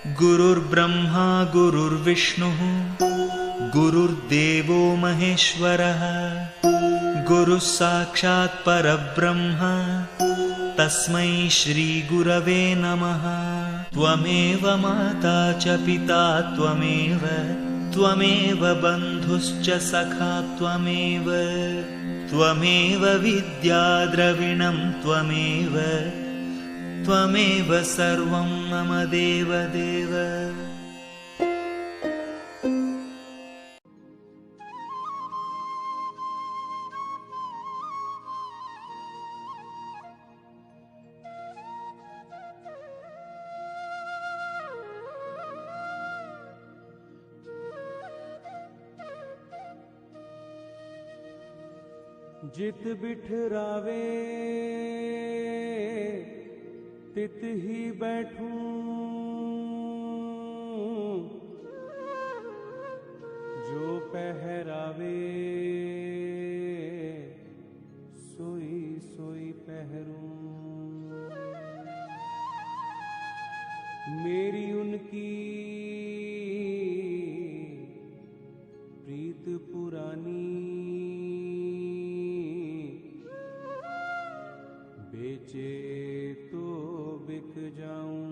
गुरुर्ब्रह्मा गुरुर्विष्णुः गुरुर्देवो महेश्वरः गुरुः साक्षात् परब्रह्म तस्मै श्री गुरवे नमः। त्वमेव माता च पिता त्वमेव बन्धुश्च सखा त्वमेव विद्या द्रविणं त्वमेव सर्वं मम देवदेव। जित बिठरावे तित ही बैठूं, जो पहरावे सोई सोई पहरूं। मेरी उनकी प्रीत पुरानी, बेचे तो बिक जाऊं।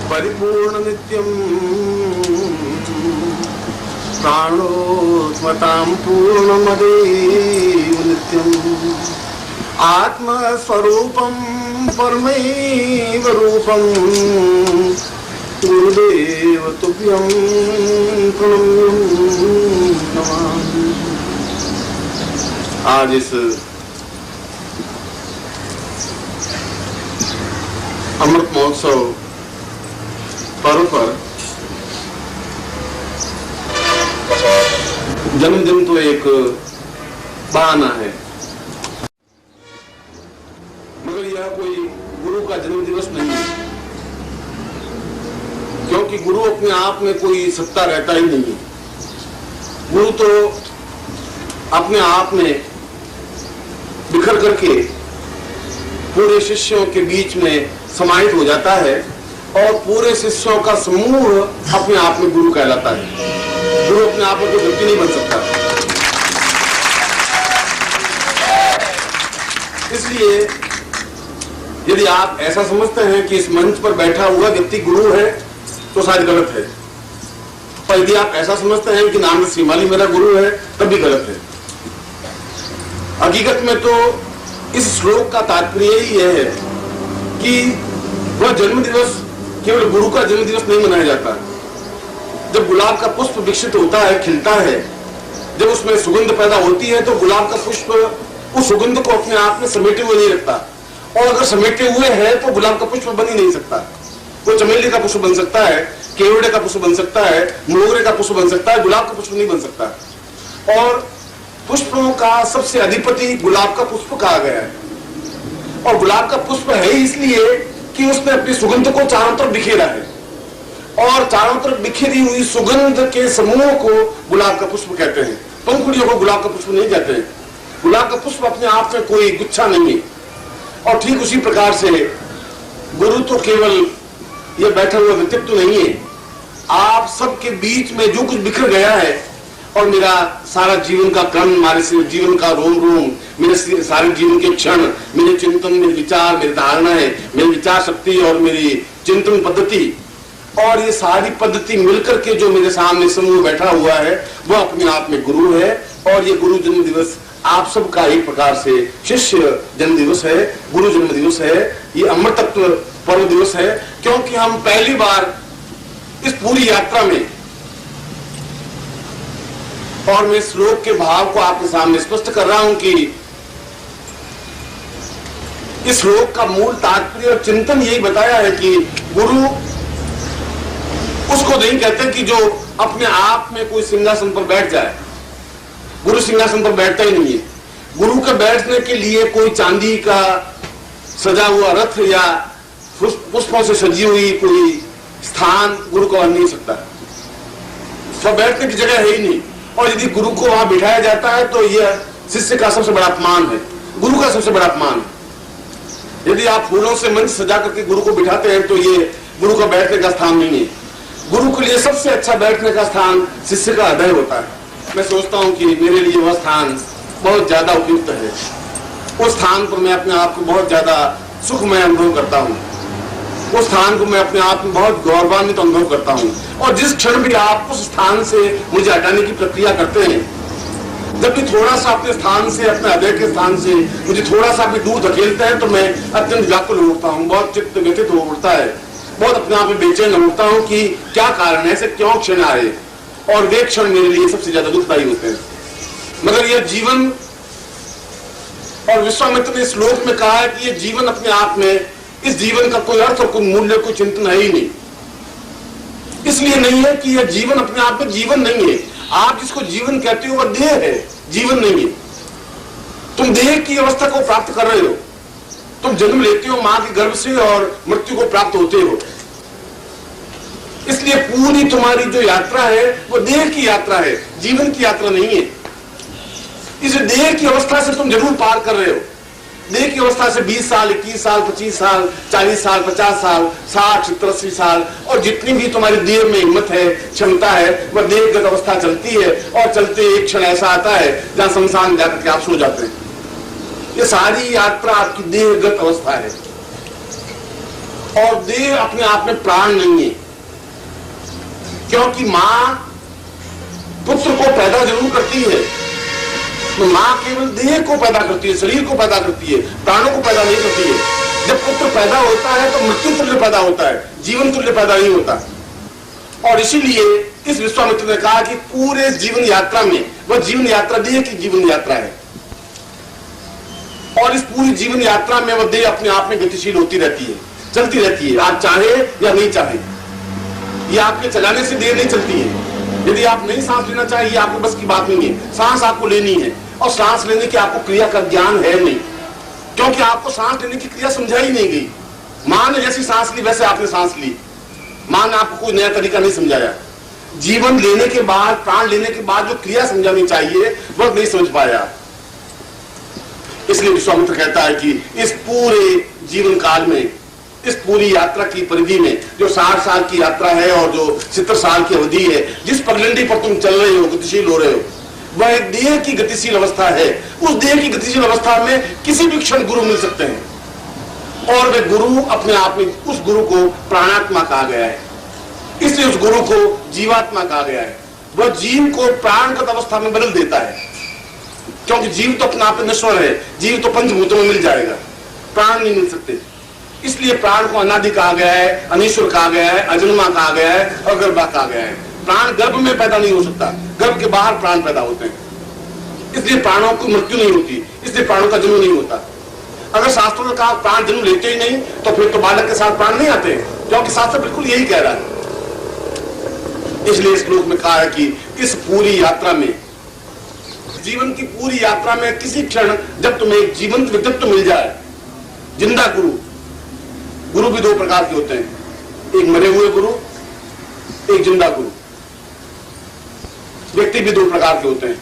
परिपूर्ण नित्यं प्राणोत्मतां पूर्णमदेव नित्यम्। आत्मस्वरूपं परमैव रूपं गुरुदेव तुभ्यं प्रणम्य नमामि। आज इस अमृत महोत्सव पर्व पर जन्मदिन तो एक बहाना है, मगर यह कोई गुरु का जन्म दिवस नहीं है, क्योंकि गुरु अपने आप में कोई सत्ता रहता ही नहीं है। गुरु तो अपने आप में बिखर करके पूरे शिष्यों के बीच में समाहित हो जाता है और पूरे शिष्यों का समूह अपने आप में गुरु कहलाता है। गुरु अपने आप में कोई व्यक्ति नहीं बन सकता। इसलिए यदि आप ऐसा समझते हैं कि इस मंच पर बैठा हुआ व्यक्ति गुरु है तो शायद गलत है, और यदि आप ऐसा समझते हैं कि नाम श्रीमाली मेरा गुरु है तब भी गलत है। हकीकत में तो इस श्लोक का तात्पर्य ही यह है कि वह जन्म दिवस केवल गुरु का जन्म दिवस नहीं मनाया जाता। जब गुलाब का पुष्प विकसित होता है, खिलता है, जब उसमें सुगंध पैदा होती है तो गुलाब का पुष्प उस सुगंध को अपने आप में समेटे हुए नहीं रखता, और अगर समेटे हुए है तो गुलाब का पुष्प बन ही नहीं सकता। वो चमेली का पुष्प बन सकता है, केवड़े का पुष्प बन सकता है, मोगरे का पुष्प बन सकता है, गुलाब का पुष्प नहीं बन सकता। और पुष्पों का सबसे अधिपति गुलाब का पुष्प कहा गया है, और गुलाब का पुष्प है इसलिए कि उसने अपनी सुगंध को चारों तरफ बिखेरा है, और चारों तरफ बिखेरी हुई सुगंध के समूह को गुलाब का पुष्प कहते हैं। पंखुड़ियों को गुलाब का पुष्प नहीं कहते हैं। गुलाब का पुष्प अपने आप में कोई गुच्छा नहीं है। और ठीक उसी प्रकार से गुरु तो केवल यह बैठा हुआ व्यक्तित्व नहीं है। आप सबके बीच में जो कुछ बिखर गया है, और मेरा सारा जीवन का क्रम, हमारे जीवन का रोम रोम, मेरे सारे जीवन के क्षण, मेरे चिंतन, मेरे विचार, मेरी धारणाएं, मेरी विचार शक्ति और मेरी चिंतन पद्धति, और ये सारी पद्धति मिलकर के जो मेरे सामने समूह बैठा हुआ है वह अपने आप में गुरु है। और ये गुरु जन्म दिवस आप सबका एक प्रकार से शिष्य जन्म दिवस है, गुरु जन्म दिवस है, ये अमृतत्व पर्व दिवस है, क्योंकि हम पहली बार इस पूरी यात्रा में, और मैं श्लोक के भाव को आपके सामने स्पष्ट कर रहा हूं कि इस श्लोक का मूल तात्पर्य और चिंतन यही बताया है कि गुरु उसको नहीं कहते कि जो अपने आप में कोई सिंहासन पर बैठ जाए। गुरु सिंहासन पर बैठता ही नहीं है। गुरु के बैठने के लिए कोई चांदी का सजा हुआ रथ या पुष्पों से सजी हुई कोई स्थान गुरु को नहीं सकता, वह बैठने की जगह है ही नहीं। और यदि गुरु को वहां बिठाया जाता है तो यह शिष्य का सबसे बड़ा अपमान है, गुरु का सबसे बड़ा अपमान है। यदि आप फूलों से मंच सजा करके गुरु को बिठाते हैं तो ये गुरु का बैठने का स्थान नहीं है। गुरु के लिए सबसे अच्छा बैठने का स्थान शिष्य का हृदय होता है। मैं सोचता हूं कि मेरे लिए वह स्थान बहुत ज्यादा उपयुक्त है। उस स्थान पर मैं अपने आप को बहुत ज्यादा सुखमय अनुभव करता हूँ, उस स्थान को मैं अपने आप में बहुत गौरवान्वित अनुभव करता हूँ। और जिस क्षण भी आप उस स्थान से मुझे हटाने की प्रक्रिया करते हैं, जब भी थोड़ा सा अपने स्थान से, अपने हृदय के स्थान से मुझे थोड़ा सा भी दूर धकेलते हैं तो मैं अत्यंत व्याकुल हो उठता हूँ, बहुत चित्त व्यथित हो उठता है, बहुत अपने आप में बेचैन हो उठता हूँ कि क्या कारण है, ऐसे क्यों क्षण आए। और वे क्षण मेरे लिए सबसे ज्यादा दुखदायी होते हैं। मगर यह जीवन, और विश्वामित्र ने श्लोक में कहा है कि यह जीवन अपने आप में, इस जीवन का कोई अर्थ और कोई मूल्य, कोई चिंतन है ही नहीं। इसलिए नहीं है कि यह जीवन अपने आप में जीवन नहीं है। आप जिसको जीवन कहते हो वह देह है, जीवन नहीं है। तुम देह की अवस्था को प्राप्त कर रहे हो, तुम जन्म लेते हो मां के गर्भ से और मृत्यु को प्राप्त होते हो। इसलिए पूरी तुम्हारी जो यात्रा है वो देह की यात्रा है, जीवन की यात्रा नहीं है। इस देह की अवस्था से तुम जरूर पार कर रहे हो। देह की अवस्था से 20 साल, 21 साल, 25 साल, 40 साल, 50 साल, 60, 70, 80 साल, और जितनी भी तुम्हारी देह में हिम्मत है, क्षमता है, वह देहगत अवस्था चलती है। और चलते एक क्षण ऐसा आता है जहां शमशान जाकर के आप सो जाते हैं। ये सारी यात्रा आपकी देहगत अवस्था है। और देह अपने आप में प्राण नहीं है, क्योंकि मां पुत्र को पैदा जरूर करती है, तो मां केवल देह को पैदा करती है, शरीर को पैदा करती है, प्राणों को पैदा नहीं करती है। जब पुत्र पैदा होता है तो मृत्यु तुल्य पैदा होता है, जीवन तुल्य पैदा नहीं होता। और इसीलिए इस विश्वामित्र ने कहा कि पूरे जीवन यात्रा में, वह जीवन यात्रा देह की जीवन यात्रा है, और इस पूरी जीवन यात्रा में वह देह अपने आप में गतिशील होती रहती है, चलती रहती है, आप चाहे या नहीं चाहे। ये आपके चलाने से देह नहीं चलती है। यदि आप नहीं सांस लेना चाहिए, आपको बस की बात नहीं है, सांस आपको लेनी है। और सांस लेने की आपको क्रिया का ज्ञान है नहीं, क्योंकि आपको सांस लेने की क्रिया समझाई नहीं गई। मां ने जैसी सांस ली वैसे आपने सांस ली, मां ने आपको कोई नया तरीका नहीं समझाया। जीवन लेने के बाद, प्राण लेने के बाद जो क्रिया समझानी चाहिए वह नहीं समझ पाया। इसलिए विश्वामित्र कहता है कि इस पूरे जीवन काल में, इस पूरी यात्रा की परिधि में, जो 60 साल की यात्रा है और जो 70 साल की अवधि है, जिस पगडंडी पर तुम चल रहे हो, गतिशील हो रहे हो, वह एक देह की गतिशील अवस्था है। उस देह की गतिशील अवस्था में किसी भी क्षण गुरु मिल सकते हैं, और वे गुरु अपने आप में, उस गुरु को प्राणात्मा कहा गया है। इसलिए उस गुरु को जीवात्मा कहा गया है। वह जीव को प्राणगत अवस्था में बदल देता है, क्योंकि जीव तो अपने आप में नश्वर है, जीव तो पंचभूतों में मिल जाएगा, प्राण नहीं मिल सकते। इसलिए प्राण को अनादि कहा गया है, अनीश्वर कहा गया है, अजन्मा कहा गया है, अगर्भा कहा गया है। प्राण गर्भ में पैदा नहीं हो सकता, गर्भ के बाहर प्राण पैदा होते हैं। इसलिए प्राणों की मृत्यु नहीं होती, इसलिए प्राणों का जन्म नहीं होता। अगर शास्त्रों ने कहा प्राण जन्म लेते ही नहीं, तो फिर तो बालक के साथ प्राण नहीं आते, क्योंकि शास्त्र बिल्कुल यही कह रहा है। इसलिए इस श्लोक में कहा है कि इस पूरी यात्रा में, जीवन की पूरी यात्रा में किसी क्षण जब तुम्हें एक जीवंत व्यक्तित्व मिल जाए, जिंदा गुरु। गुरु भी दो प्रकार के होते हैं, एक मरे हुए गुरु, एक जिंदा गुरु। व्यक्ति भी दो प्रकार के होते हैं।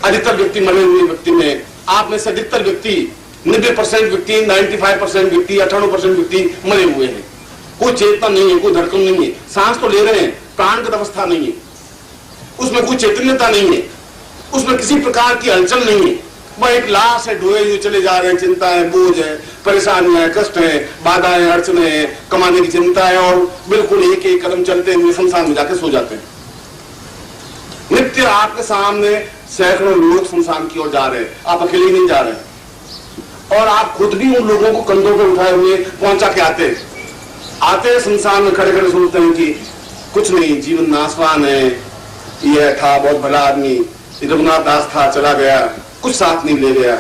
अधिकतर व्यक्ति मरे हुए व्यक्ति में, आप में से अधिकतर व्यक्ति, 90% व्यक्ति, 95% व्यक्ति, 98% व्यक्ति मरे हुए हैं। कोई चेतना नहीं है, कोई धड़कन नहीं है, सांस तो ले रहे हैं, प्राणगत अवस्था नहीं है, उसमें कोई चैतन्यता नहीं है, उसमें किसी प्रकार की हलचल नहीं है। वह एक लाश है, ढोए हुए चले जा रहे हैं, चिंता है, बोझ है, परेशानियां है, कष्ट है, बाधाएं, अड़चने हैं, कमाने की चिंता है, और बिल्कुल एक एक कदम चलते हुए शमशान में जाके सो जाते हैं। नित्य आपके सामने सैकड़ों लोग शमशान की ओर जा रहे हैं, आप अकेले नहीं जा रहे, और आप खुद भी उन लोगों को कंधों पर उठाए हुए पहुंचा के आते शमशान में खड़े खड़े सोचते हैं कि कुछ नहीं, जीवन नाशवान है, यह था बहुत भला आदमी, रघुनाथ दास था, चला गया, कुछ साथ नहीं ले गया,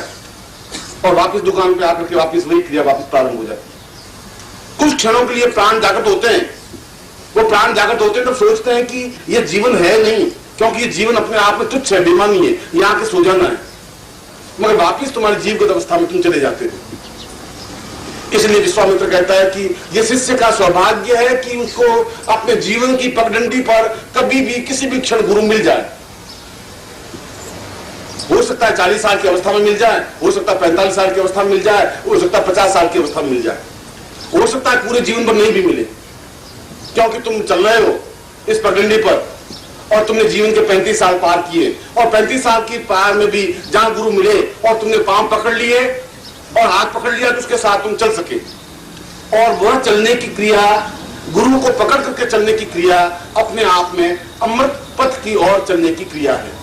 और वापस दुकान पे आकर के वापस वही क्रिया वापस प्रारंभ हो जाती। कुछ क्षणों के लिए प्राण जागृत होते हैं, वो प्राण जागृत होते हैं तो सोचते हैं कि यह जीवन है नहीं, क्योंकि ये जीवन अपने आप में तुच्छ है, बेमानी है, यहाँ के सो जाना है। मगर वापिस तुम्हारे जीवगत अवस्था में तुम चले जाते हो। इसलिए विश्वामित्र कहता है कि यह शिष्य का सौभाग्य है कि उसको अपने जीवन की पगडंडी पर कभी भी किसी भी क्षण गुरु मिल जाए। हो सकता है 40 साल की अवस्था में मिल जाए, हो सकता है 45 साल की अवस्था में मिल जाए, हो सकता है 50 साल की अवस्था में मिल जाए, हो सकता है पूरे जीवन भर नहीं भी मिले, क्योंकि तुम चल रहे हो इस पगडंडी पर और तुमने जीवन के 35 साल पार किए और 35 साल की पार में भी जहां गुरु मिले और तुमने पांव पकड़ लिए और हाथ पकड़ लिया तो उसके साथ तुम चल सके। और वह चलने की क्रिया, गुरु को पकड़ करके चलने की क्रिया अपने आप में अमृत पथ की ओर चलने की क्रिया है।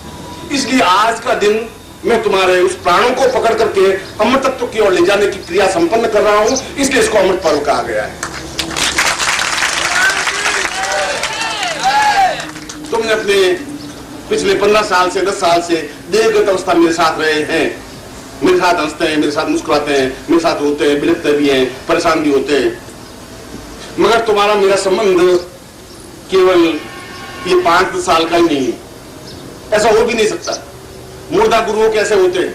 इसलिए आज का दिन मैं तुम्हारे उस प्राणों को पकड़ करके अमृत तत्व की ओर ले जाने की क्रिया संपन्न कर रहा हूं, इसलिए इसको अमृत पर्व कहा गया है। तुमने अपने पिछले 15 साल से 10 साल से देहगत अवस्था मेरे साथ रहे हैं, मेरे साथ हंसते हैं, मेरे साथ मुस्कुराते हैं, मेरे साथ रोते हैं, बिलखते भी हैं, परेशान भी होते हैं, मगर तुम्हारा मेरा संबंध केवल ये 5 साल का ही नहीं है। ऐसा हो भी नहीं सकता। मुर्दा गुरुओं कैसे होते हैं?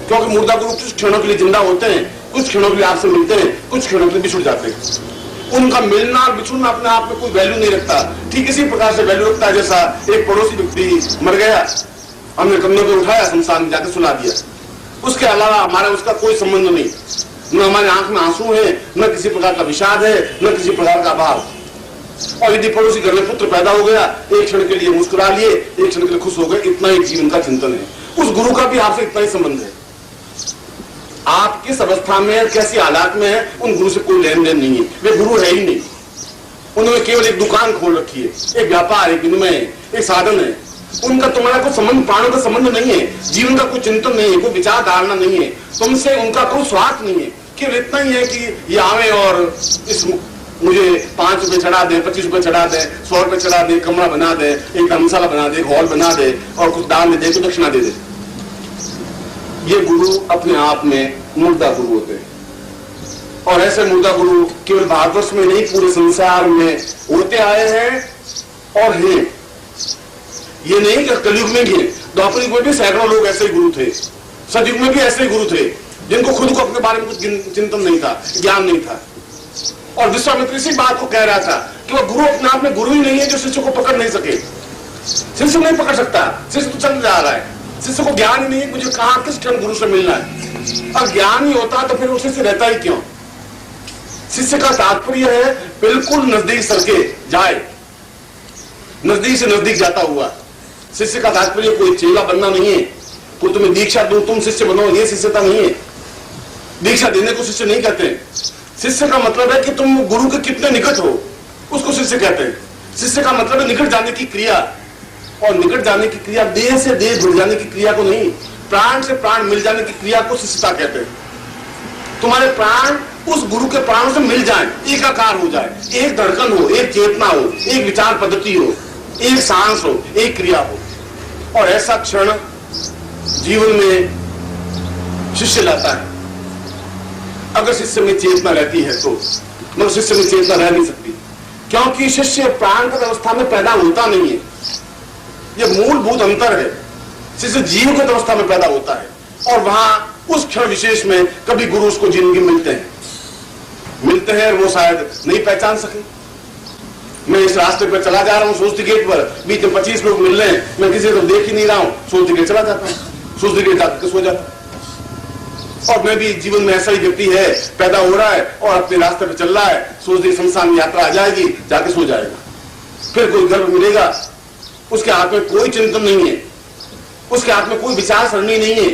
क्योंकि मुर्दा गुरु कुछ क्षणों के लिए जिंदा होते हैं, कुछ क्षणों के लिए आपसे मिलते हैं, कुछ क्षणों के लिए बिछुड़ जाते हैं। उनका मिलना और बिछुड़ना अपने आप में कोई वैल्यू नहीं रखता। ठीक इसी प्रकार से वैल्यू रखता है जैसा एक पड़ोसी व्यक्ति मर गया, हमने कंधों पे उठाया, शमशान में जाकर सुला दिया, उसके अलावा हमारा उसका कोई संबंध नहीं, न हमारे आंख में आंसू है, न किसी प्रकार का विषाद है, न किसी प्रकार का अभाव। और यदि पड़ोसी घर में पुत्र पैदा हो गया, एक क्षण के लिए मुस्कुरा लिए, एक क्षण के लिए खुश हो गए, इतना ही जीवन का चिंतन है। उस गुरु का भी आपसे इतना ही संबंध है। आप किस अवस्था में, कैसी हालात में है, उन गुरु से कोई लेन देन नहीं है। वे गुरु है ही नहीं। उन्होंने केवल एक दुकान खोल रखी है, एक व्यापार, एक विनिमय, एक साधन है। उनका तुम्हारा कोई संबंध, प्राणों का संबंध नहीं है, जीवन का कोई चिंतन नहीं है, कोई विचार धारणा नहीं है, तुमसे उनका कोई स्वार्थ नहीं है। केवल इतना ही है कि ये आवे और इस मुझे 5 रुपए चढ़ा दे, 25 रुपए चढ़ा दे, 100 रुपए चढ़ा दे, कमरा बना दे, एक धर्मशाला बना दे, एक हॉल बना दे और कुछ दान दे, तो दक्षिणा दे दे। ये गुरु अपने आप में मुर्दा गुरु होते हैं। और ऐसे मुर्दा गुरु केवल भारतवर्ष में नहीं, पूरे संसार में होते आए हैं और हैं। ये नहीं कि कलयुग में भी है, द्वापर युग में भी सैकड़ों लोग ऐसे ही गुरु थे, सतयुग में भी ऐसे ही गुरु थे, जिनको खुद को अपने बारे में कुछ चिंतन नहीं था, ज्ञान नहीं था। और विश्वामित्र इसी बात को कह रहा था कि वह गुरु अपने आप में गुरु ही नहीं है जो शिष्य को पकड़ नहीं सके। शिष्य नहीं पकड़ सकता, शिष्य तो चल जा रहा है, शिष्य को ज्ञान ही नहीं है मुझे कहां किस क्षण गुरु से मिलना है। और ज्ञान ही होता तो फिर वो शिष्य रहता ही क्यों? शिष्य का तात्पर्य है बिल्कुल नजदीक सरके जाए, नजदीक से नजदीक जाता हुआ। शिष्य का तात्पर्य कोई चेला बनना नहीं है, कोई तुम्हें दीक्षा दो तुम शिष्य बनो, ये शिष्यता नहीं है। दीक्षा देने को शिष्य नहीं कहते। शिष्य का मतलब है कि तुम गुरु के कितने निकट हो, उसको शिष्य कहते हैं। शिष्य का मतलब है निकट जाने की क्रिया, और निकट जाने की क्रिया देह से देह जुड़ जाने की क्रिया को नहीं, प्राण से प्राण मिल जाने की क्रिया को शिष्यता कहते हैं। तुम्हारे प्राण उस गुरु के प्राणों से मिल जाए, एकाकार हो जाए, एक धड़कन हो, एक चेतना हो, एक विचार पद्धति हो, एक सांस हो, एक क्रिया हो। और ऐसा क्षण जीवन में शिष्य लाता है। अगर शिष्य में चेतना रहती है तो, मगर शिष्य में चेतना रह नहीं सकती, क्योंकि शिष्य प्राण अवस्था में पैदा होता नहीं है। यह मूलभूत अंतर है। शिष्य जीवगत अवस्था में पैदा होता है और वहां उस क्षण विशेष में कभी गुरु उसको जिंदगी मिलते हैं और वो शायद नहीं पहचान सके। मैं इस रास्ते पर चला जा रहा हूँ, सोचती गेट पर, बीच में 25 लोग मिल रहे हैं, मैं किसी को देख ही नहीं रहा हूँ, सोचती गेट चला जाता हूँ, सोचती गेट जाकर सो जाता। और मैं भी जीवन में ऐसा ही व्यक्ति है, पैदा हो रहा है और अपने रास्ते पर चल रहा है, सोचती संसार में यात्रा आ जाएगी, जाके सो जाएगा। फिर कोई गर्भ मिलेगा, उसके हाथ में कोई चिंतन नहीं है, उसके हाथ में कोई विचार सरणी नहीं है,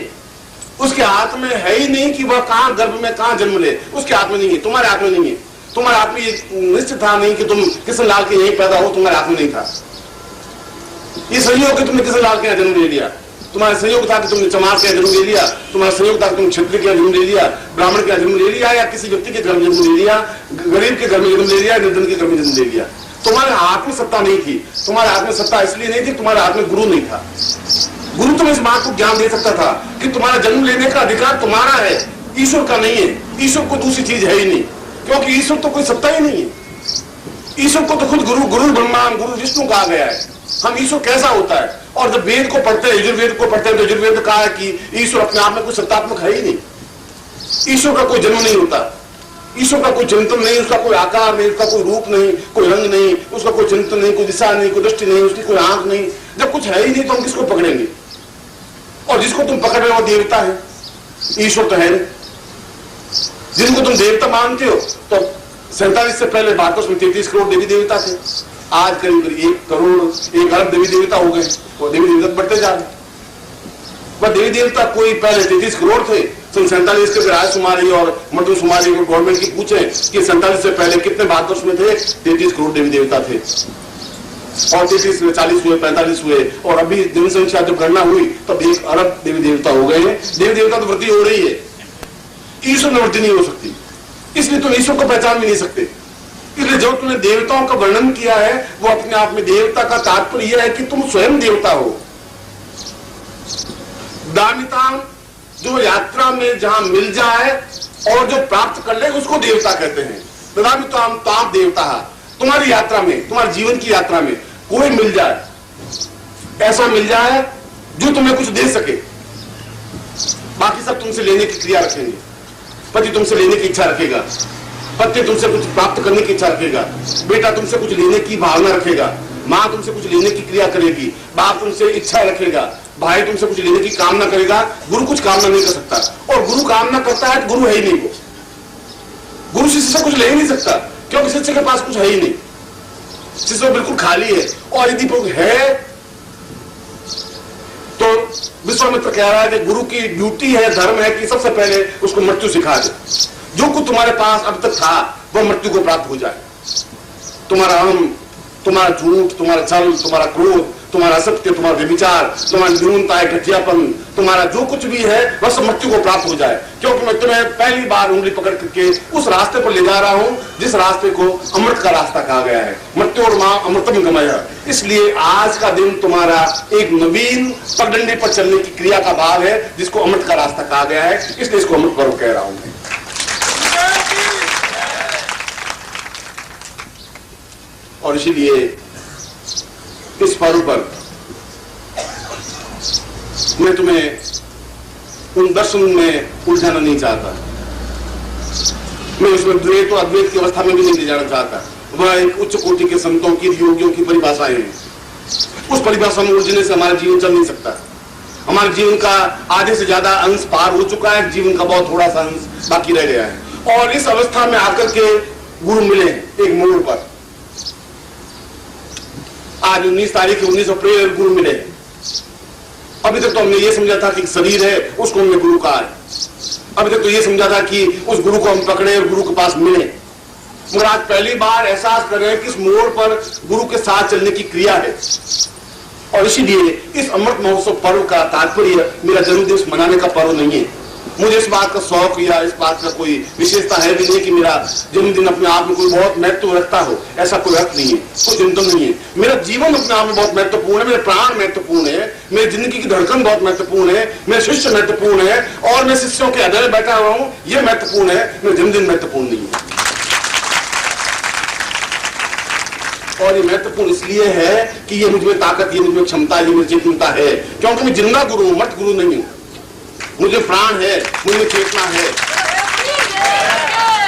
उसके हाथ में है ही नहीं कि वह कहां गर्भ में कहां जन्म ले, उसके हाथ में नहीं है, तुम्हारे हाथ में नहीं है। तुम्हारे हाथ में ये निश्चित था नहीं कि तुम किशन लाल के यहीं पैदा हो, तुम्हारे हाथ में नहीं था। ये संयोग कि तुमने किशन लाल के यहाँ जन्म ले लिया, तुम्हारा संयोग था कि तुमने चमार के जन्म ले लिया, तुम्हारा संयोग था कि तुम क्षत्रिय के जन्म ले लिया, ब्राह्मण के जन्म ले लिया, या किसी व्यक्ति के घर में जन्म ले लिया, गरीब के घर में जन्म ले लिया, निर्धन के घर में जन्म ले लिया। तुम्हारे हाथ में सत्ता नहीं थी। तुम्हारे हाथ में सत्ता इसलिए नहीं थी, तुम्हारे हाथ में गुरु नहीं था। गुरु तुम्हें इस बात को ज्ञान दे सकता था कि तुम्हारा जन्म लेने का अधिकार तुम्हारा है, ईश्वर का नहीं है। ईश्वर को दूसरी चीज है ही नहीं, क्योंकि ईश्वर तो कोई सत्ता ही नहीं है। ईश्वर को तो खुद गुरु ब्रह्मा गुरु विष्णु कहा गया है। हम ईश्वर कैसा होता है? और जब वेद को पढ़ते हैं, यजुर्वेद को पढ़ते हैं, तो यजुर्वेद कहा है कि ईश्वर अपने आप में कोई सत्तात्मक है ही नहीं, ईश्वर का कोई जन्म नहीं होता। ईश्वर का कोई चिंतन नहीं, उसका कोई आकार नहीं, उसका कोई रूप नहीं, कोई रंग नहीं, उसका कोई चिंतन नहीं, कोई दिशा नहीं, कोई दृष्टि नहीं, उसकी कोई आंख नहीं, जब कुछ है ही नहीं तो हम किसको पकड़ेंगे? और जिसको तुम पकड़ रहे हो वो देवता है, ईश्वर तो है नहीं। जिनको तुम देवता मानते हो, तो 47 से पहले भारत में 33 करोड़ देवी देवता थे, आज करीब 1 करोड़ 1 अरब देवी देवता हो गए, और देवी देवता बढ़ते जा रहे। वह देवी देवता कोई पहले 33 करोड़ थे, सन 47 के राजकुमारी और मर्दमशुमारी को गवर्नमेंट की पूछे कि 47 से पहले कितने भारतवर्ष में थे, 33 करोड़ देवी देवता थे, और 33 में 40 हुए, 45 हुए, और अभी जनसंख्या जब गणना हुई तब 1 अरब देवी देवता हो गए हैं। देवी देवता तो वृद्धि हो रही है, ईश्वर में वृद्धि नहीं हो सकती, इसलिए तुम ईश्वर को पहचान भी नहीं सकते। इसलिए जो तुमने देवताओं का वर्णन किया है वो अपने आप में देवता का तात्पर्य यह है कि तुम स्वयं देवता हो। दामिता जो यात्रा में जहां मिल जाए और जो प्राप्त कर ले उसको देवता कहते हैं। दामिताम ताम देवता। तुम्हारी यात्रा में, तुम्हारे जीवन की यात्रा में कोई मिल जाए, ऐसा मिल जाए जो तुम्हें कुछ दे सके, बाकी सब तुमसे लेने की क्रिया रखेंगे। पति तुमसे लेने की इच्छा रखेगा, पति तुमसे कुछ प्राप्त करने की इच्छा रखेगा, बेटा तुमसे कुछ लेने की भावना रखेगा, माँ तुमसे कुछ लेने की क्रिया करेगी, बाप तुमसे इच्छा रखेगा, भाई तुमसे कुछ लेने की कामना करेगा। गुरु कुछ कामना नहीं कर सकता, और गुरु कामना करता है तो गुरु है ही नहीं। वो गुरु शिष्य से कुछ ले ही नहीं सकता, क्योंकि शिष्य के पास कुछ है ही नहीं, शिष्य बिल्कुल खाली है। और यदि वो है तो विश्वामित्र कह रहा है कि गुरु की ड्यूटी है, धर्म है कि सबसे पहले उसको मृत्यु सिखा दे। जो कुछ तुम्हारे पास अब तक था वह मृत्यु को प्राप्त हो जाए। तुम्हारा अहम, तुम्हारा झूठ, तुम्हारा छल, तुम्हारा क्रोध, तुम्हारा सत्य, तुम्हारा व्यभिचार, तुम्हारी न्यूनता, घटियापन, तुम्हारा जो कुछ भी है वह सब मृत्यु को प्राप्त हो जाए। क्योंकि मैं तुम्हें पहली बार उंगली पकड़ करके उस रास्ते पर ले जा रहा हूं जिस रास्ते को अमृत का रास्ता कहा गया है। मृत्यु और मां अमृतम गमया। इसलिए आज का दिन तुम्हारा एक नवीन पगडंडे पर चलने की क्रिया का भाग है जिसको अमृत का रास्ता कहा गया है, इसलिए इसको अमृत पर्व कह रहा हूं। और इसीलिए इस पर्व पर मैं तुम्हें उन दर्शन में उलझाना नहीं चाहता, मैं उसमें द्वैत और अद्वैत की अवस्था में भी नहीं ले जाना चाहता। वह एक उच्च कोटि के संतों की, योगियों की परिभाषाएं हैं। उस परिभाषा में उलझने से हमारा जीवन चल नहीं सकता। हमारे जीवन का आधे से ज्यादा अंश पार हो चुका है, जीवन का बहुत थोड़ा सा अंश बाकी रह गया है। और इस अवस्था में आकर के गुरु मिले एक मोड़ पर। आज 19 तारीख 19 अप्रैल गुरु मिले। अभी तक तो हमने ये समझा था कि शरीर है उसको हमने गुरु कहा है, अभी तक तो ये समझा था कि उस गुरु को हम पकड़े और गुरु के पास मिले। मगर आज पहली बार एहसास कर रहे हैं कि इस मोड़ पर गुरु के साथ चलने की क्रिया है। और इसीलिए इस अमृत महोत्सव पर्व का तात्पर्य मेरा जन्मदिवस मनाने का पर्व नहीं है। मुझे इस बात का शौक या इस बात का कोई विशेषता है भी नहीं कि मेरा जन्मदिन अपने आप में कोई बहुत महत्व रखता हो, ऐसा कोई अर्थ नहीं है, कोई चिंतन नहीं है। मेरा जीवन अपने आप में बहुत महत्वपूर्ण है, मेरे प्राण महत्वपूर्ण है, मेरी जिंदगी की धड़कन बहुत महत्वपूर्ण है, मेरे शिष्य महत्वपूर्ण है, और मैं शिष्यों के हृदय में बैठा हुआ हूं यह महत्वपूर्ण है, मेरा जन्मदिन महत्वपूर्ण नहीं है। और ये महत्वपूर्ण इसलिए है कि ये मुझमें ताकत, ये मुझमें क्षमता, ये मेरी चेतनता है, क्योंकि मैं जिंदा गुरु हूं, मर्त गुरु नहीं हूं। मुझे प्राण है, मुझे चेतना है।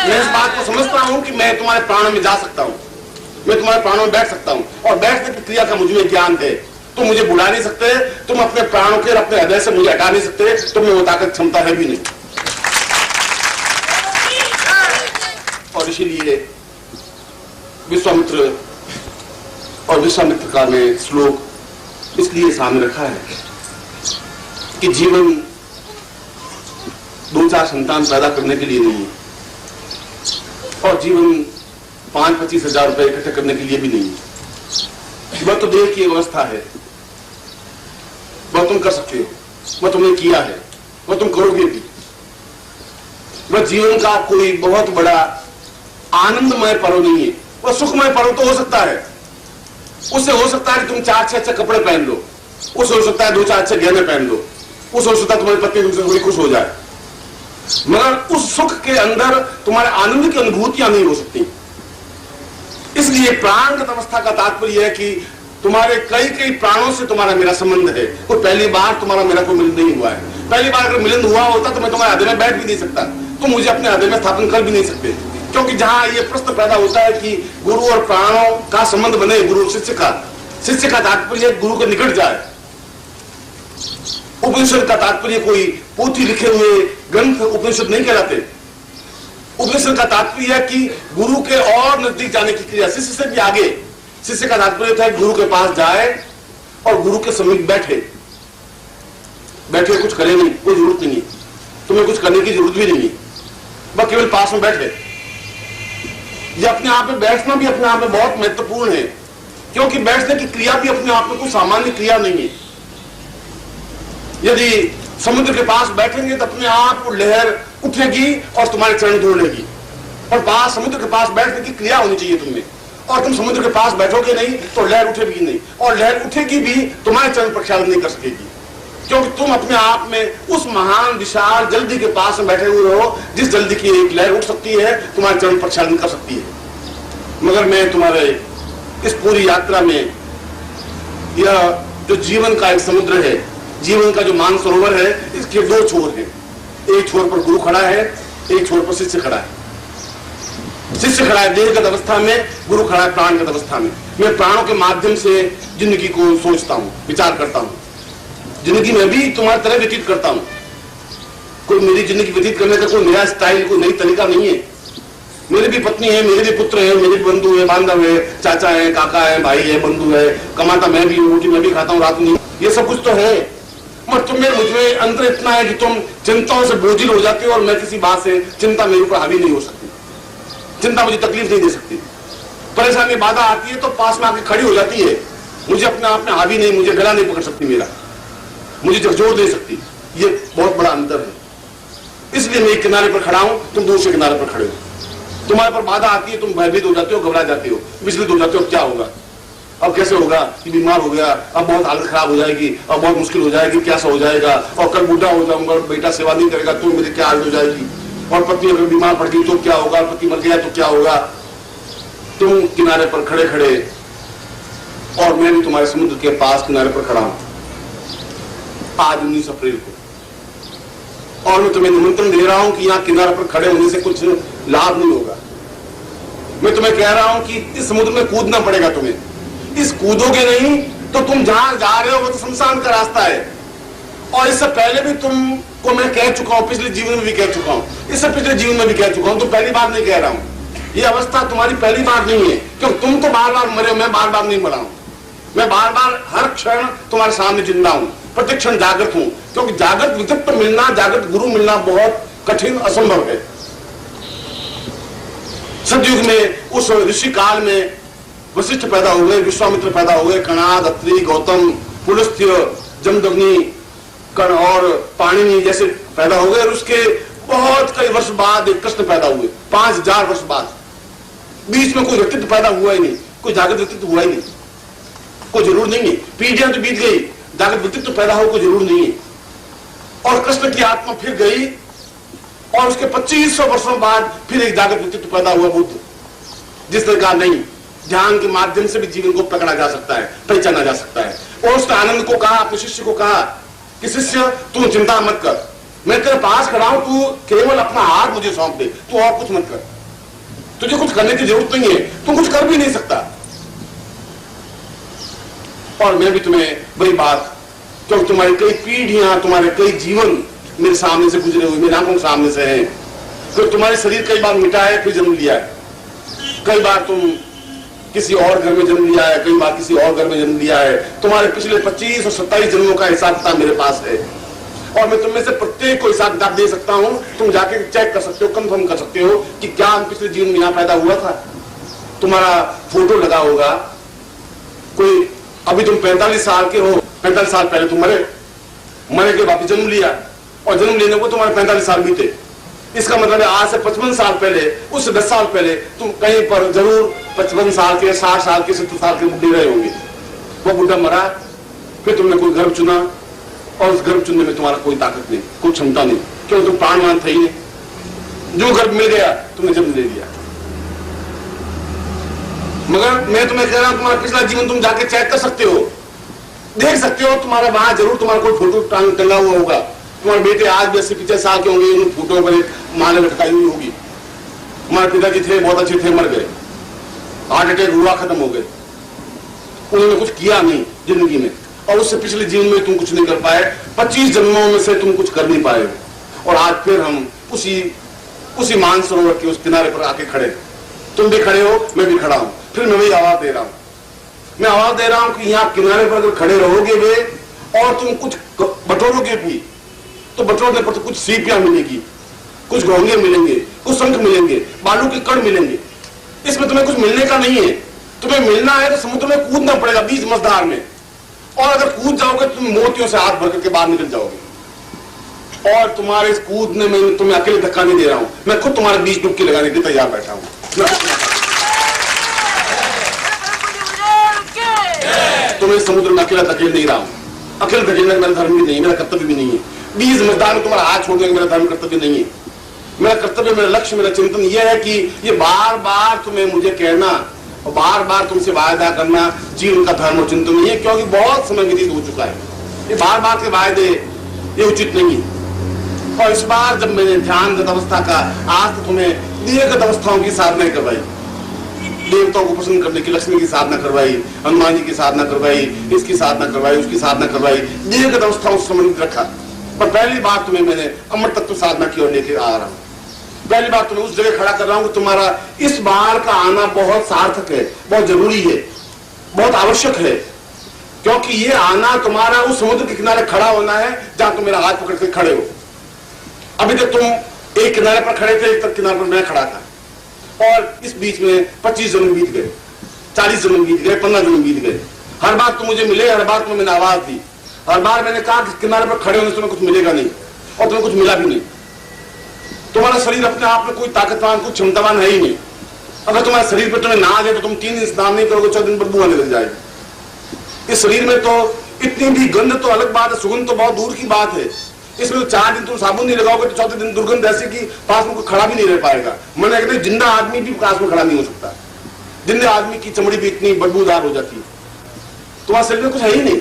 मैं इस बात को समझता हूं कि मैं तुम्हारे प्राणों में जा सकता हूं, मैं तुम्हारे प्राणों में बैठ सकता हूं, और बैठने की क्रिया का मुझमें ज्ञान है। तुम मुझे बुला नहीं सकते, तुम अपने प्राणों के अपने हृदय से मुझे हटा नहीं सकते, तुम्हें वो ताकत क्षमता है भी नहीं। और इसीलिए विश्वामित्र और विश्वामित्र का मैं श्लोक इसलिए सामने रखा है कि जीवन 2-4 संतान पैदा करने के लिए नहीं है, और जीवन 5-25 हजार रुपए इकट्ठे करने के लिए भी नहीं है। वह तो देह की अवस्था है, वह तुम कर सकते हो, वह तुमने किया है, वह तुम करोगे भी। वह जीवन का कोई बहुत बड़ा आनंदमय पर्व नहीं है, वह सुखमय पर्व तो हो सकता है। उससे हो सकता है कि तुम 4 अच्छे कपड़े पहन लो, उससे हो सकता है 2-4 अच्छे गहने पहन लो, उससे हो सकता है तुम्हारी पत्नी तुमसे थोड़ी खुश हो जाए, मगर उस सुख के अंदर तुम्हारे आनंद की अनुभूतियां नहीं हो सकती। इसलिए प्राणगत अवस्था का तात्पर्य है कि तुम्हारे कई प्राणों से तुम्हारा मेरा संबंध है। कोई पहली बार तुम्हारा मेरा कोई मिलन नहीं हुआ है। पहली बार अगर मिलन हुआ होता तो मैं तुम्हारे हृदय में बैठ भी नहीं सकता, तुम मुझे अपने हृदय में स्थापन कर भी नहीं सकते। क्योंकि जहां ये प्रश्न पैदा होता है कि गुरु और प्राणों का संबंध बने, गुरु और शिष्य का तात्पर्य गुरु के निकट जाए। उपनिषद का तात्पर्य कोई पोथी लिखे हुए ग्रंथ उपनिषद नहीं कहलाते। उपनिषद का तात्पर्य है कि गुरु के और नजदीक जाने की क्रिया, शिष्य से भी आगे। शिष्य का तात्पर्य था गुरु के पास जाए और गुरु के समीप बैठे कुछ करे नहीं, कोई जरूरत नहीं, तुम्हें कुछ करने की जरूरत भी नहीं, बस केवल पास में बैठे। ये अपने आप में बैठना भी अपने आप में बहुत महत्वपूर्ण है, क्योंकि बैठने की क्रिया भी अपने आप में कोई सामान्य क्रिया नहीं है। यदि समुद्र के पास बैठेंगे तो अपने आप को लहर उठेगी और तुम्हारे चरण धो लेगी, और समुद्र के पास बैठने की क्रिया होनी चाहिए तुम्हें। और तुम समुद्र के पास बैठोगे नहीं तो लहर उठेगी नहीं, और लहर उठेगी भी तुम्हारे चरण प्रक्षालन नहीं कर सकेगी, क्योंकि तुम अपने आप में उस महान विशाल जल्दी के पास में बैठे हुए हो, जिस जल्दी की एक लहर उठ सकती है, तुम्हारे चरण प्रक्षालन कर सकती है। मगर मैं तुम्हारे इस पूरी यात्रा में यह जो जीवन का एक समुद्र है, जीवन का जो मानसरोवर है, इसके दो छोर हैं। एक छोर पर गुरु खड़ा है, एक छोर पर शिष्य खड़ा है। शिष्य खड़ा है देहगत अवस्था में, गुरु खड़ा है प्राणगत अवस्था में। मैं प्राणों के माध्यम से जिंदगी को सोचता हूं, विचार करता हूं, जिंदगी में भी तुम्हारी तरह व्यतीत करता हूं। कोई मेरी जिंदगी व्यतीत करने का कोई नया स्टाइल, कोई नई तरीका नहीं है। मेरी भी पत्नी है, मेरे भी पुत्र है, मेरे भी बंधु है, बांधव है, चाचा है, काका है, भाई है, बंधु है, कमाता मैं भी हूं, रोटी मैं भी खाता हूं रात में, ये सब कुछ तो है। मगर तुम्हें मुझे अंतर इतना है कि तुम चिंताओं से बोझिल हो जाते हो, और मैं किसी बात से चिंता मेरे ऊपर हावी नहीं हो सकती। चिंता मुझे तकलीफ नहीं दे सकती। परेशानी बाधा आती है तो पास में आके खड़ी हो जाती है, मुझे अपने आप में हावी नहीं, मुझे गला नहीं पकड़ सकती, मेरा मुझे झकझोर दे सकती। ये बहुत बड़ा अंतर है। इसलिए मैं एक किनारे पर खड़ा हूं, तुम दूसरे किनारे पर खड़े हो। तुम्हारे पर बाधा आती है, तुम भयभीत हो जाते हो, घबरा जाते हो, विचलित हो जाते हो, क्या होगा, अब कैसे होगा, कि बीमार हो गया, अब बहुत हालत खराब हो जाएगी, अब बहुत मुश्किल हो जाएगी, कैसा हो जाएगा, और कल बूढ़ा हो जाऊंगा, बेटा सेवा नहीं करेगा तो मेरी क्या हालत हो जाएगी, और पत्नी अगर बीमार पड़ गई तो क्या होगा, पति मर गया तो क्या होगा। तुम किनारे पर खड़े खड़े, और मैं भी तुम्हारे समुद्र के पास किनारे पर खड़ा हूं आज 19 अप्रैल को, और मैं तुम्हें निमंत्रण दे रहा हूं कि यहां किनारे पर खड़े होने से कुछ लाभ नहीं होगा। मैं तुम्हें कह रहा हूं कि इस समुद्र में कूदना पड़ेगा तुम्हें। इस कूदोगे नहीं तो तुम जहां जा रहे हो वो तो शमशान का रास्ता है। और इससे पहले भी तुमको मैं कह चुका हूं, पिछले जीवन में भी कह चुका हूं, इससे पिछले जीवन में भी कह चुका हूं, तो पहली बार नहीं कह रहा हूं। ये अवस्था तुम्हारी पहली बार नहीं है, क्योंकि तुम तो बार बार मरे हो, मैं बार बार नहीं मरा हूं। मैं बार बार हर क्षण तुम्हारे सामने जिंदा हूं, प्रतिक्षण जागृत हूं, क्योंकि जागृत विचित्र मिलना, जागृत गुरु मिलना बहुत कठिन, असंभव है। सतयुग में उस ऋषि काल में वशिष्ठ पैदा हुए, विश्वामित्र पैदा हुए, कणाद, अत्रि, गौतम, पुलस्त्य, जमदग्नि, कर्ण और पाणिनि जैसे पैदा हो गए, और उसके बहुत कई वर्ष बाद एक कृष्ण पैदा हुए, 5000 वर्ष बाद। बीच में कोई व्यक्तित्व पैदा हुआ ही नहीं, कोई जागृत व्यक्तित्व हुआ ही नहीं, कोई जरूर नहीं है। पीढ़ियां तो बीत गई, जागृत व्यक्तित्व पैदा हो कोई जरूर नहीं है। और कृष्ण की आत्मा फिर गई, और उसके 2500 वर्षों बाद फिर एक जागृत व्यक्तित्व पैदा हुआ, बुद्ध, जिसने कहा नहीं, ध्यान के माध्यम से भी जीवन को पकड़ा जा सकता है, पहचाना जा सकता है। और उसने आनंद को कहा, अपने शिष्य को कहा कि शिष्य तू चिंता मत कर, मैं तेरे पास खड़ा हूं, तू केवल अपना हाथ मुझे सौंप दे, तू और कुछ मत कर, तुझे कुछ करने की जरूरत नहीं है, तू कुछ कर भी नहीं सकता। और मैं भी तुम्हें वही बात, क्योंकि तुम्हारी कई पीढ़ियां, तुम्हारे कई जीवन मेरे सामने से गुजरे हुए, मेरी आंखों के सामने से हैं। फिर तुम्हारे शरीर कई बार मिटा है, फिर जन्म लिया है, कई बार तुम किसी और घर में जन्म लिया है, कई बार किसी और घर में जन्म लिया है। तुम्हारे पिछले 25 और 27 जन्मों का हिसाब किताब मेरे पास है, और मैं तुम्हें से प्रत्येक को हिसाब किताब दे सकता हूं। तुम जाके चेक कर सकते हो, कंफर्म कर सकते हो कि क्या पिछले जीवन में यहां पैदा हुआ था। तुम्हारा फोटो लगा होगा, कोई अभी तुम 45 साल के हो, 45 साल पहले तुम मरे के वापस जन्म लिया, और जन्म लेने को तुम्हारे 45 साल बीते। इसका मतलब है आज से 55 साल पहले, उससे 10 साल पहले तुम कहीं पर जरूर 55 साल के, 60 साल के, 70 साल के बुढ़े रहे होंगे। वो बुढ़ा मरा, फिर तुमने कोई गर्भ चुना, और उस गर्भ चुनने में तुम्हारा कोई ताकत नहीं, कोई क्षमता नहीं, क्योंकि तुम प्राणवान थे ही नहीं। जो गर्भ मिल गया तुमने जन्म ले लिया। मगर मैं तुम्हें कह रहा हूं, तुम्हारा पिछला जीवन तुम जाके चेक कर सकते हो, देख सकते हो। तुम्हारा वहां जरूर तुम्हारा कोई फोटो टंगा हुआ होगा। तुम्हारे बेटे आज भी 80-50 साल के होंगे, उन फोटो पर माला लटकाई हुई होगी। हमारे पिताजी थे, बहुत अच्छे थे, मर गए, हार्ट अटैक हुआ, खत्म हो गए। उन्होंने कुछ किया नहीं जिंदगी में, और उससे पिछले जीवन में तुम कुछ नहीं कर पाए, 25 जन्मों में से तुम कुछ कर नहीं पाए, और आज फिर हम उसी मानसरोवर के उस किनारे पर आके खड़े। तुम भी खड़े हो, मैं भी खड़ा हूं, फिर मैं वही आवाज दे रहा हूं। मैं आवाज दे रहा हूं कि यहां किनारे पर अगर खड़े रहोगे वे और तुम कुछ बटोरोगे भी, तो बटोरने पर तो कुछ सीपियां मिलेगी, कुछ घोंगे मिलेंगे, कुछ शंख मिलेंगे, बालू के कण मिलेंगे। इसमें तुम्हें कुछ मिलने का नहीं है। तुम्हें मिलना है तो समुद्र में कूदना पड़ेगा, बीच मझधार में, और अगर कूद जाओगे तुम मोतियों से हाथ भर करके बाहर निकल जाओगे। और तुम्हारे इस कूदने में तुम्हें अकेले धक्का नहीं दे रहा हूं, मैं खुद तुम्हारे बीच डुबकी लगाने के लिए तैयार बैठा हूं। तुम्हें समुद्र में अकेला धकेल नहीं रहा हूं। अकेले धकेलने का मेरा धर्म भी नहीं है, मेरा कर्तव्य भी नहीं है। बीच मझधार में तुम्हारा हाथ छोड़ने का मेरा धर्म कर्तव्य नहीं है। मेरा कर्तव्य, मेरा लक्ष्य, मेरा चिंतन यह है कि ये बार बार तुम्हें मुझे कहना और बार बार तुमसे वायदा करना जीवन का धर्म और चिंतन नहीं है, क्योंकि बहुत समय व्यतीत हो चुका है। ये बार बार के वायदे ये उचित नहीं है। और इस बार जब मैंने ध्यानगत अवस्था का, आज तो तुम्हें दीर्घगत अवस्थाओं की साधना करवाई, देवताओं को प्रसन्न करने की, लक्ष्मी की साधना करवाई, हनुमान जी की साधना करवाई, इसकी साधना करवाई, उसकी साधना करवाई, दीर्घगत अवस्थाओं से संबंधित रखा। पर पहली बार तुम्हें मैंने अमर तत्व साधना की ओर लेकर आ रहा हूं। पहली बार तुम्हें उस जगह खड़ा कर रहा हूं कि तुम्हारा इस बार का आना बहुत सार्थक है, बहुत जरूरी है, बहुत आवश्यक है, क्योंकि ये आना तुम्हारा उस समुद्र के किनारे खड़ा होना है जहां तुम मेरा हाथ पकड़ के खड़े हो। अभी तक तुम एक किनारे पर खड़े थे, एक तक किनारे पर मैं खड़ा था, और इस बीच में 25 जन्म बीत गए, 40 जन्म बीत गए, 15 जन्म बीत गए। हर बार तुम मुझे मिले, हर बार तुम्हें मैंने आवाज दी, हर बार मैंने कहा कि किनारे पर खड़े होने से तुम्हें कुछ मिलेगा नहीं, और तुम्हें कुछ मिला भी नहीं। तुम्हारा शरीर अपने आप में कोई ताकतवान, कोई क्षमतावान है ही नहीं। अगर तुम्हारे शरीर पर तुम्हें ना आ जाए तो तुम 3 दिन स्नान नहीं करोगे, 4 दिन पर बुआ निकल जाएगी। इस शरीर में तो इतनी भी गंध तो अलग बात है, सुगंध तो बहुत दूर की बात है। इसमें तो 4 दिन तुम साबुन नहीं लगाओगे तो 4थे दिन दुर्गंध ऐसी कि पास में कोई खड़ा भी नहीं रह पाएगा। मैंने कहते जिंदा आदमी भी पास में खड़ा नहीं हो सकता, जिंदे आदमी की चमड़ी भी इतनी बदबूदार हो जाती है। तुम्हारे शरीर में कुछ है ही नहीं,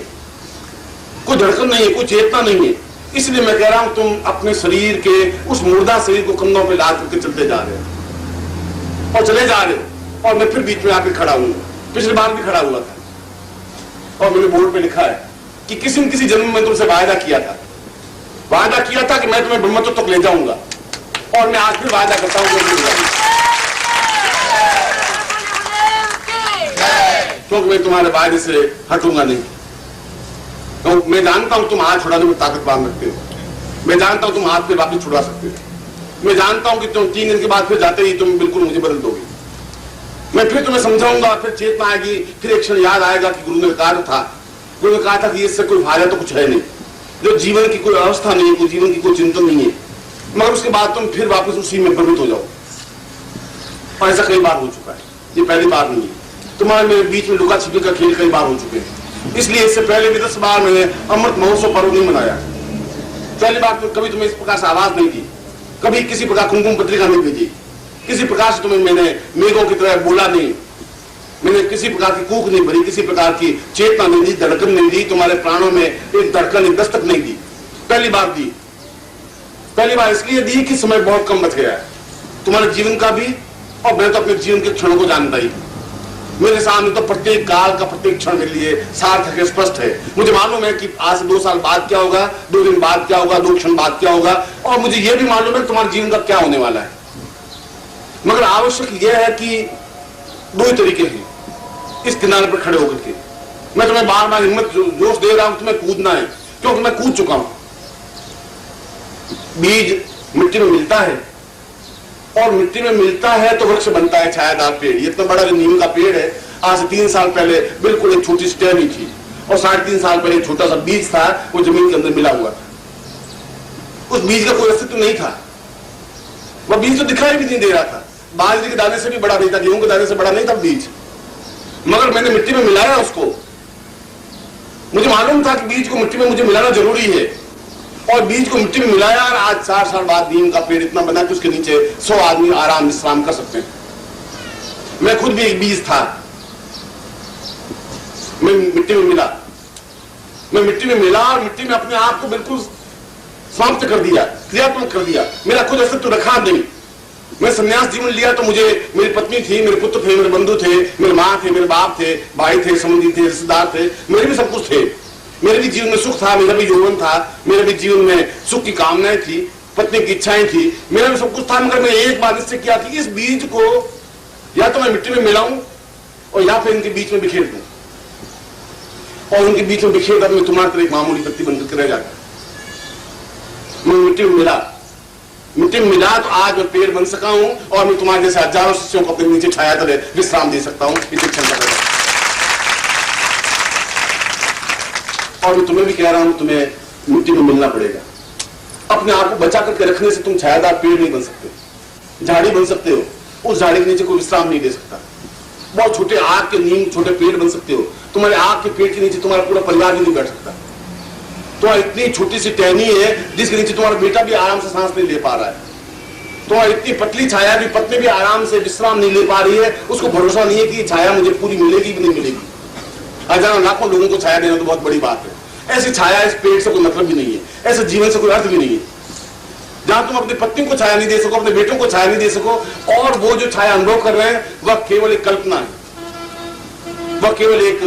कोई धड़कन नहीं है, कोई चेतना नहीं है। इसलिए मैं कह रहा हूं तुम अपने शरीर के उस मुर्दा शरीर को कंधों पे लाद करके चलते जा रहे हो और चले जा रहे हो, और मैं फिर बीच में आकर खड़ा हूं। पिछली बार भी खड़ा हुआ था, और मैंने बोर्ड पे लिखा है कि किसी न किसी जन्म में तुमसे वायदा किया था कि मैं तुम्हें ब्रह्मत्व तक ले जाऊंगा, और मैं आज फिर वायदा करता हूं क्योंकि मैं तुम्हारे वायदे से हटूंगा नहीं। तो मैं जानता हूं तुम हाथ छुड़ाने में ताकतवान रखते हो, मैं जानता हूं तुम हाथ पे वापस छुड़ा सकते हो, मैं जानता हूं कि तुम 3 दिन के बाद फिर जाते ही तुम बिल्कुल मुझे बदल दोगे। मैं फिर तुम्हें समझाऊंगा, फिर चेतना आएगी, फिर एक क्षण याद आएगा कि गुरु ने कहा था कि इससे कोई फायदा तो कुछ है नहीं, जो जीवन की कोई अवस्था नहीं है, कोई जीवन की कोई चिंतन नहीं है, मगर उसके बाद तुम फिर वापस उसी में प्रवृत्त हो जाओ। और ऐसा कई बार हो चुका है, ये पहली बार नहीं है। तुम्हारे मेरे बीच में लुका छिपी का खेल कई बार हो चुके हैं। इसलिए इससे पहले भी 10 बार मैंने अमृत महोत्सव पर्व नहीं मनाया। पहली बार तो कभी तुम्हें इस प्रकार से आवाज नहीं दी, कभी किसी प्रकार कुमकुम पत्रिका नहीं भेजी, किसी प्रकार से तुम्हें मैंने मेघों की तरह बोला नहीं, मैंने किसी प्रकार की कूक नहीं भरी, किसी प्रकार की चेतना नहीं दी, धड़कन नहीं दी, तुम्हारे प्राणों में एक धड़कन, एक दस्तक नहीं दी। पहली बार दी, पहली बार इसलिए दी कि समय बहुत कम बच गया है तुम्हारे जीवन का भी, और मैं तो अपने जीवन के क्षणों को जानता ही। मेरे सामने तो प्रत्येक काल का प्रत्येक क्षण मेरे लिए सार्थक है, स्पष्ट है। मुझे मालूम है कि आज से 2 साल बाद क्या होगा, 2 दिन बाद क्या होगा, 2 क्षण बाद क्या होगा, और मुझे यह भी मालूम है तुम्हारे जीवन का क्या होने वाला है। मगर आवश्यक यह है कि 2 ही तरीके हैं इस किनारे पर खड़े होकर के। मैं तुम्हें बार बार हिम्मत जोश दे रहा हूं, तुम्हें कूदना है, क्योंकि मैं कूद चुका हूं। बीज मिट्टी में मिलता है, और मिट्टी में मिलता है तो वृक्ष बनता है, छायादार पेड़। ये इतना बड़ा जो नीम का पेड़ है, आज से 3 साल पहले बिल्कुल एक छोटी सी टहनी थी, और 3.5 साल पहले एक छोटा सा बीज था, वो जमीन के अंदर मिला हुआ था। उस बीज का कोई अस्तित्व नहीं था, वह बीज तो दिखाई भी नहीं दे रहा था, बाजरे के दाने से भी बड़ा नहीं था, गेहूं के दाने से बड़ा नहीं था बीज, मगर मैंने मिट्टी में मिलाया उसको। मुझे मालूम था कि बीज को मिट्टी में मुझे मिलाना जरूरी है, और बीज को मिट्टी में मिलाया, और आज 4 साल बाद नीम का पेड़ इतना बना कि उसके नीचे 100 आदमी आराम विश्राम कर सकते हैं। मैं खुद भी एक बीज था, मैं मिट्टी में मिला, मैं मिट्टी में मिला, और मिट्टी में अपने आप को बिल्कुल समाप्त कर दिया, क्रियात्मक कर दिया। मेरा खुद अस्तित्व रखा नहीं, मैं संन्यास जीवन लिया तो मुझे मेरी पत्नी थी, मेरे पुत्र थे, मेरे बंधु थे, मेरे माँ थे, मेरे बाप थे, भाई थे, संबंधी थे, रिश्तेदार थे, मेरे भी सब कुछ थे। मेरे भी जीवन में सुख था, मेरा भी यौवन था, मेरे भी जीवन में सुख की कामनाएं थी, पत्नी की इच्छाएं थी, मेरा भी सब कुछ था। मगर मैं एक बात निश्चय किया कि इस बीज को या तो मैं मिट्टी में मिलाऊं और या फिर इनके बीच में बिखेर दूं, और उनके बीच में बिखेर कर मैं तुम्हारे तरह एक मामूली व्यक्ति बनकर रह जाता। मैं मिट्टी में मिला तो आज मैं पेड़ बन सका हूं और मैं तुम्हारे जैसे हजारों शिष्यों को अपने नीचे छाया तले विश्राम दे सकता हूं। इसे क्षमता कर, और मैं तुम्हें भी कह रहा हूं, तुम्हें मिट्टी में मिलना पड़ेगा। अपने आप को बचा करके रखने से तुम छायादार पेड़ नहीं बन सकते, झाड़ी बन सकते हो, उस झाड़ी के नीचे कोई विश्राम नहीं दे सकता। बहुत छोटे आग के नीम छोटे पेड़ बन सकते हो, तुम्हारे आग के पेड़ के नीचे तुम्हारा पूरा परिवार भी नहीं बैठ सकता। तो इतनी छोटी सी टहनी है जिसके नीचे तुम्हारा बेटा भी आराम से सांस नहीं ले पा रहा है, तो इतनी पतली छाया भी पत्नी भी आराम से विश्राम नहीं ले पा रही है, उसको भरोसा नहीं है कि ये छाया मुझे पूरी मिलेगी कि नहीं मिलेगी। हजारों लाखों लोगों को छाया देना तो बहुत बड़ी बात है। ऐसी छाया इस पेड़ से कोई मतलब भी नहीं है, ऐसे जीवन से कोई अर्थ भी नहीं है। जहां तुम अपनी पत्नी को छाया नहीं दे सको, अपने बेटों को छाया नहीं दे सको, और वो जो छाया अनुभव कर रहे हैं वह केवल एक कल्पना है, वह केवल एक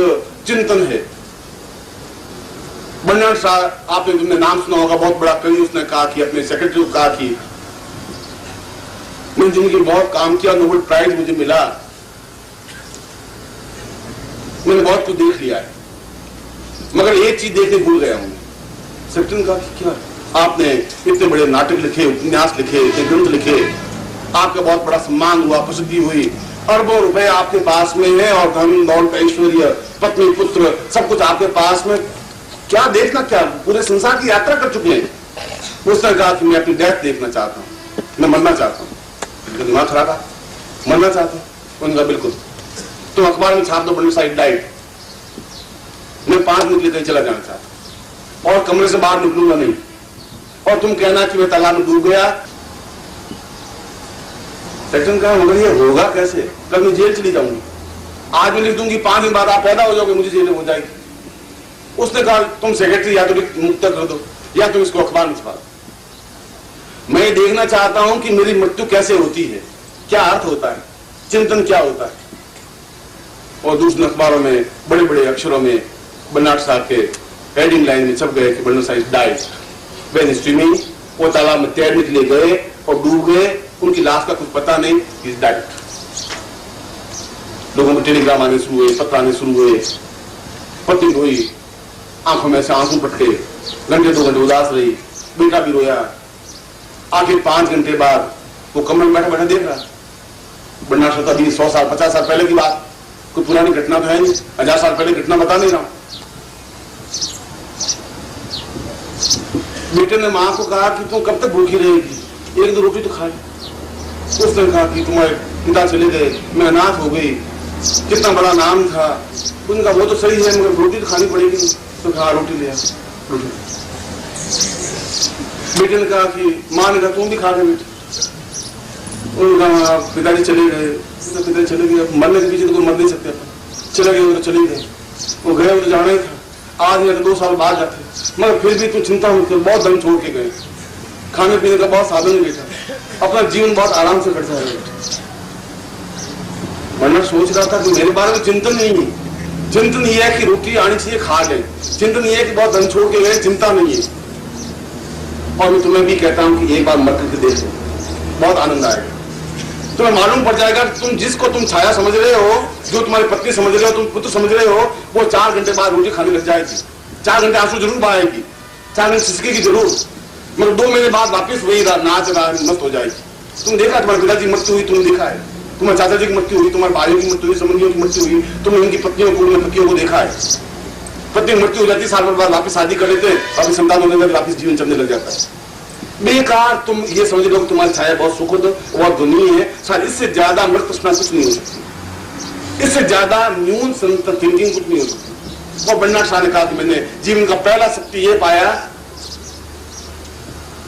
चिंतन है। बर्नार्ड शॉ, आपने तुमने नाम सुना होगा, बहुत बड़ा कवि, उसने कहा कि अपने सेक्रेटरी को कहा कि मैंने जिंदगी बहुत काम किया, नोबेल प्राइज मुझे मिला, मैंने बहुत कुछ देख लिया है, मगर एक चीज देखने भूल गया हूं। सेक्रेटरी ने कहा कि क्या? आपने इतने बड़े नाटक लिखे, उपन्यास लिखे, इतने ग्रंथ लिखे, आपका बहुत बड़ा सम्मान हुआ, प्रसिद्धि हुई, अरबों रुपए आपके पास में है, और धन दौलत ऐश्वर्य पत्नी पुत्र सब कुछ आपके पास में, क्या देखना? क्या पूरे संसार की यात्रा कर चुके हैं। उसने कहा कि मैं अपनी डेथ देखना चाहता हूं, मैं मरना चाहता हूं। दिमाग खराब है, मरना चाहता हूं? उन्होंने कहा बिल्कुल, तुम अखबार में छाप दो बड़ी साइड डाइट, मैं 5 मिनट लेकर चला जाना चाहता हूं और कमरे से बाहर निकलूंगा नहीं, और तुम कहना कि मैं तालाब में डूब गया। सेक्रेटरी कहा मगर ये होगा कैसे? कल मैं जेल चली जाऊंगी, आज मैं लिख दूंगी 5 दिन बाद आप पैदा हो जाओगे, मुझे जेल हो जाएगी। उसने कहा तुम सेक्रेटरी या तो मुक्त कर दो या तुम इसको अखबार में छपा दो। मैं देखना चाहता हूं कि मेरी मृत्यु कैसे होती है, क्या अर्थ होता है, चिंतन क्या होता है। और दूसरे अखबारों में बड़े बड़े अक्षरों में बर्नार्ड शॉ के हेडिंग लाइन में छप गए कि Bernard Shaw is died when swimming. वो तालाब में तैरने के लिए गए और डूब गए, उनकी लाश का कुछ पता नहीं, इज डाइड। लोगों को टेलीग्राम आने शुरू हुए, पत्र आने शुरू हुए, पत्नी रोई, आंखों में से आंसू पटके, घंटे 2 घंटे उदास रही, बेटा भी रोया। आखिर 5 घंटे बाद वो कमरे में बैठा बैठा देख रहा, बर्नार्ड शॉ अभी 100 साल 50 साल पहले की बात, कोई पुरानी घटना तो है नहीं, 1000 साल पहले घटना बता नहीं रहा। बेटे ने मां को कहा कि तुम कब तक भूखी रहेगी, 1-2 रोटी तो खा ले। उसने कहा कि तुम्हारे पिता चले गए, मैं अनाथ हो गई, कितना बड़ा नाम था। उनका वो तो सही है मगर रोटी तो खानी पड़ेगी। तो कहा रोटी ले आ, रोटी। बेटे ने कहा कि मां ने कहा तुम भी खा ले बेटे। उन्होंने कहा पिताजी चले गए, पिताजी चले गए, मरने के पीछे तो कोई मर नहीं सकते, चले गए तो चले गए, वो गए तो जाना ही था, आज या 2 साल बाद जाते, मगर फिर भी तुम चिंता होती, बहुत दम छोड़ के गए, खाने पीने का बहुत साधन नहीं बेटा, अपना जीवन बहुत आराम से कटता है। बर्नार्ड सोच रहा था कि मेरे बारे में चिंतन नहीं है, चिंतन ये है कि रोटी आनी चाहिए खा ले, चिंतन ये है कि बहुत धन छोड़ के गए, चिंता नहीं है। और मैं तुम्हें भी कहता हूं कि एक बार मर करके देख लो, बहुत आनंद आएगा, तुम्हें मालूम पड़ जाएगा कि तुम जिसको तुम छाया समझ रहे हो, जो तुम्हारी पत्नी समझ रहे हो, तुम पुत्र समझ रहे हो, वो 4 घंटे बाद रोटी खाने लग जाएगी, 4 घंटे आंसू जरूर बहाएगी, 4 घंटे सिसकेगी जरूर, मगर 2 महीने बाद वापिस वही नाच मस्त हो जाएगी। तुम देखा तुम्हारे पिताजी की मृत्यु हुई, तुमने देखा है, तुम्हारे चाचा जी की मृत्यु हुई, तुम्हारे भाइयों की मृत्यु हुई, संबंधियों की मृत्यु हुई, तुमने उनकी पत्नियों को पतियों को देखा है। पत्नी मृत्यु हो जाती है, साल भर बाद वापिस शादी कर लेते हैं, वापिस संतान होने के वापिस जीवन चलने लग जाता है। बेकार तुम ये समझ लो तुम्हारी छाया बहुत सुखद बहुत धुनी है, शायद इससे ज्यादा मृत प्रश्न कुछ नहीं हो सकती, इससे ज्यादा न्यून थिंकिंग कुछ नहीं हो सकती। और बर्नार्ड शॉ ने कहा कि मैंने जीवन का पहला सत्य ये पाया,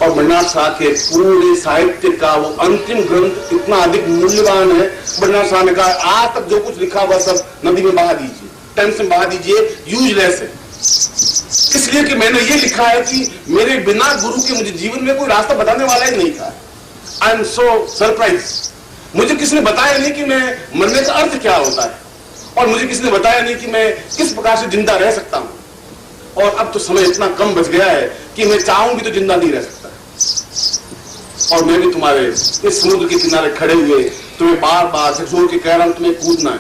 और बर्नार्ड शॉ के पूरे साहित्य का वो अंतिम ग्रंथ इतना अधिक मूल्यवान है। बर्नार्ड शॉ ने कहा आज तक जो कुछ लिखा हुआ सब नदी में बहा दीजिए, टेम्स में बहा दीजिए, यूजलेस है, इसलिए कि मैंने ये लिखा है कि मेरे बिना गुरु के मुझे जीवन में कोई रास्ता बताने वाला ही नहीं था। I am so surprise. मुझे किसी ने बताया नहीं कि मैं मरने का अर्थ क्या होता है, और मुझे किसी ने बताया नहीं कि मैं किस प्रकार से जिंदा रह सकता हूं। और अब तो समय इतना कम बच गया है कि मैं चाहूं भी तो जिंदा नहीं रह सकता। और मैं भी तुम्हारे इस समुद्र के किनारे खड़े हुए तुम्हें बार बार झकझोर के कह रहा हूं तुम्हें कूदना है।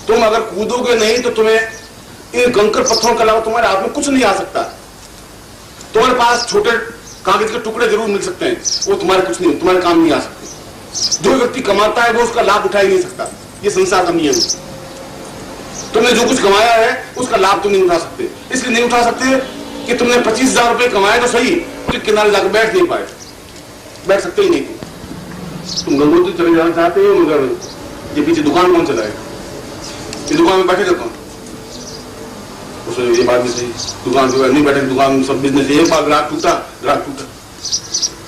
तुम अगर कूदोगे नहीं तो तुम्हें इन कंकर पत्थरों के अलावा तुम्हारे हाथ में कुछ नहीं आ सकता। तुम्हारे पास छोटे कागज के टुकड़े जरूर मिल सकते हैं, वो तुम्हारे कुछ नहीं, तुम्हारे काम नहीं आ सकते। जो व्यक्ति कमाता है वो उसका लाभ उठा ही नहीं सकता, ये संसार का नियम है। तुमने जो कुछ कमाया है उसका लाभ तुम नहीं उठा सकते। इसलिए नहीं उठा सकते कि तुमने 25,000 रुपए कमाए तो सही, किनारे जाकर बैठ नहीं पाए, बैठ सकते ही नहीं। तुम गंगोत्री चले जाना चाहते हो, मगर ये पीछे दुकान कौन चलाएगा? ये दुकान में बैठे जाता हूं, उसमें ये बात भी सही, दुकान पे नहीं बैठे, दुकान सब बिजनेस एक बार ग्राहक टूटा,